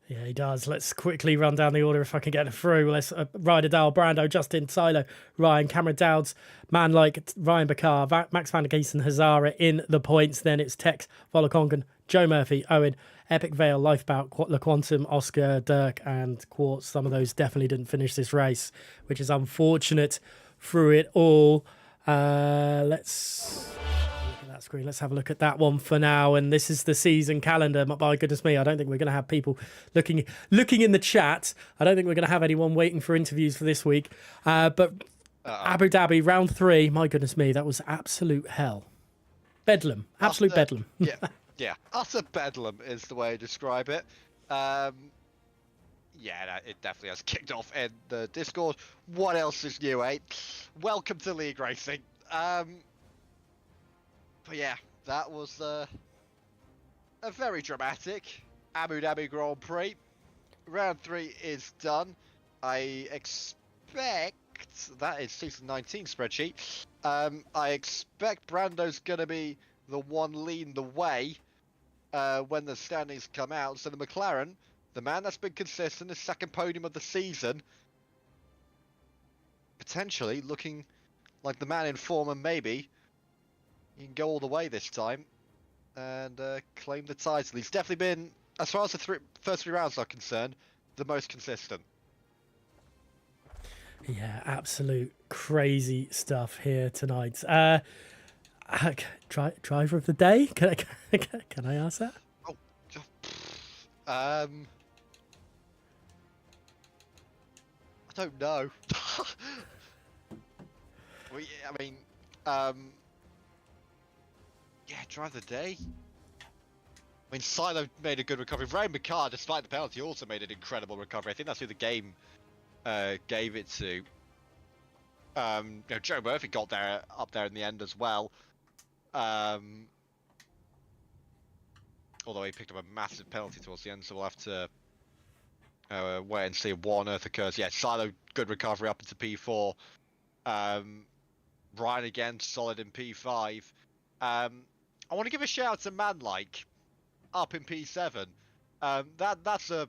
Yeah, he does. Let's quickly run down the order if I can get it through. Let's Ryder Dahl, Brando, Justin, Silo, Ryan, Cameron Dowds, man like Ryan Bakar, Max van der Giesen, Hazara in the points. Then it's Tex, Volokongen, Joe Murphy, Owen, Epic Vale, Lifebout, Le Quantum, Oscar, Dirk, and Quartz. Some of those definitely didn't finish this race, which is unfortunate through it all. Let's look at that screen. Let's have a look at that one for now. And this is the season calendar. My goodness me, I don't think we're going to have people looking in the chat. I don't think we're going to have anyone waiting for interviews for this week. But Abu Dhabi, round 3, my goodness me, that was absolute hell. Bedlam. Absolute bedlam. Yeah. Yeah, utter bedlam is the way to describe it. Yeah, it definitely has kicked off in the Discord. What else is new, eh? Welcome to League Racing. But yeah, that was a very dramatic Abu Dhabi Grand Prix. Round 3 is done. I expect... That is season 19 spreadsheet. I expect Brando's going to be the one leading the way when the standings come out. So the McLaren, the man that's been consistent, his second podium of the season, potentially looking like the man in form, and maybe he can go all the way this time and claim the title. He's definitely been, as far as the first 3 rounds are concerned, the most consistent. Yeah, absolute crazy stuff here tonight. Driver of the day? Can I ask that? Oh, I don't know. Well, yeah, I mean, yeah, driver of the day. I mean, Silo made a good recovery. Ray McCarr, despite the penalty, also made an incredible recovery. I think that's who the game gave it to. You know, Joe Murphy got up there in the end as well. Although he picked up a massive penalty towards the end, so we'll have to wait and see what on earth occurs. Yeah, Silo, good recovery up into P4. Ryan again, solid in P5. I want to give a shout out to Manlike up in P7. That's a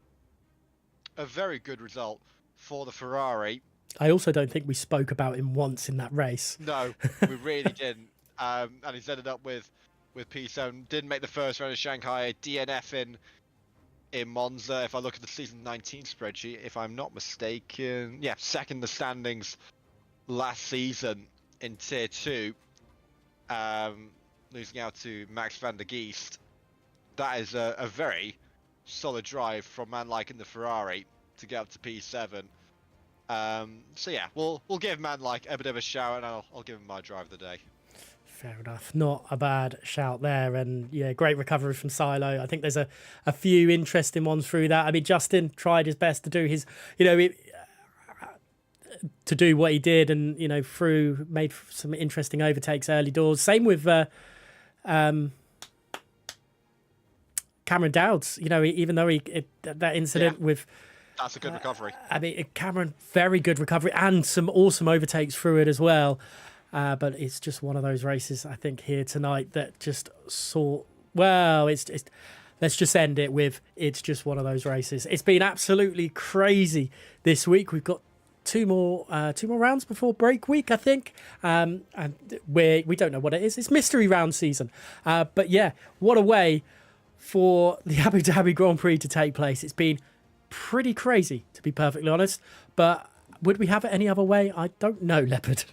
very good result for the Ferrari. I also don't think we spoke about him once in that race. No, we really didn't. And he's ended up with with P7. Didn't make the first round of Shanghai. DNF in Monza. If I look at the season 19 spreadsheet, if I'm not mistaken, yeah, second in the standings last season in Tier 2, losing out to Max van der Geest. That is a very solid drive from man like in the Ferrari to get up to P7. So yeah, we'll give man like a bit of a shout, and I'll give him my drive of the day. Fair enough. Not a bad shout there. And yeah, great recovery from Silo. I think there's a few interesting ones through that. I mean, Justin tried his best to do his, to do what he did, and, made some interesting overtakes early doors. Same with Cameron Dowds, even though that incident with... That's a good recovery. I mean, Cameron, very good recovery and some awesome overtakes through it as well. But it's just one of those races, I think, here tonight that just let's just end it with, it's just one of those races. It's been absolutely crazy this week. We've got two more rounds before break week, I think. And we don't know what it is. It's mystery round season. But yeah, what a way for the Abu Dhabi Grand Prix to take place. It's been pretty crazy, to be perfectly honest. But would we have it any other way? I don't know, Leopard.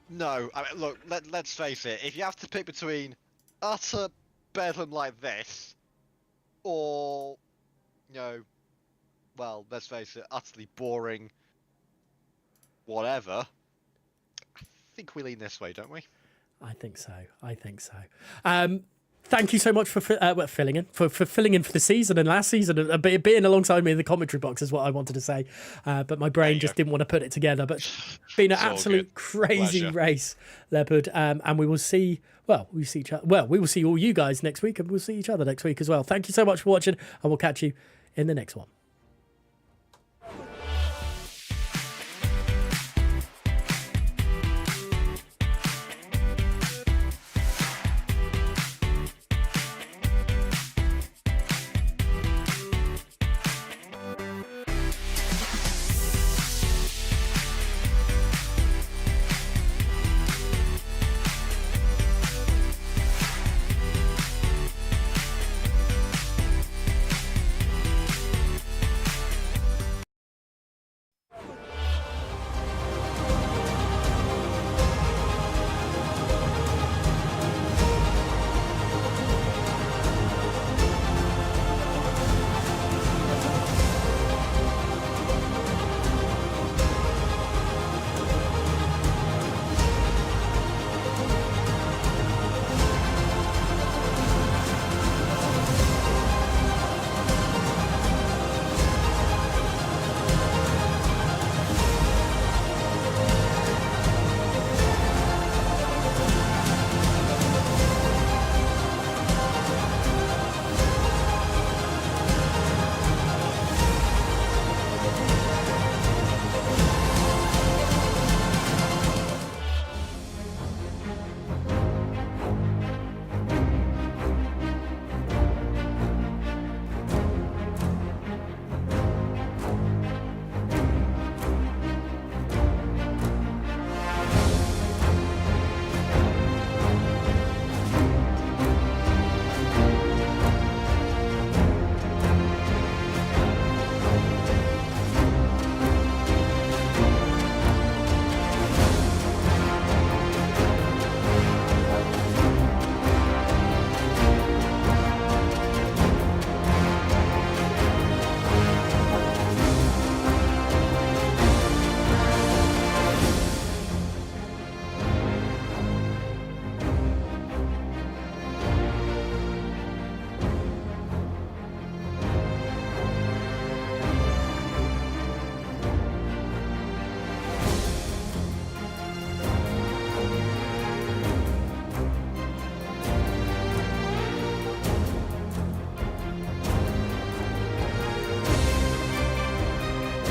No, I mean, look, let's face it. If you have to pick between utter bedlam like this, or, well, let's face it, utterly boring whatever, I think we lean this way, don't we? I think so. Thank you so much for filling in for the season and last season, being alongside me in the commentary box is what I wanted to say, but my brain just didn't want to put it together. But it's been an absolute crazy race, Leopard, and we will see. Well, we see each other. Well, we will see all you guys next week, and we'll see each other next week as well. Thank you so much for watching, and we'll catch you in the next one.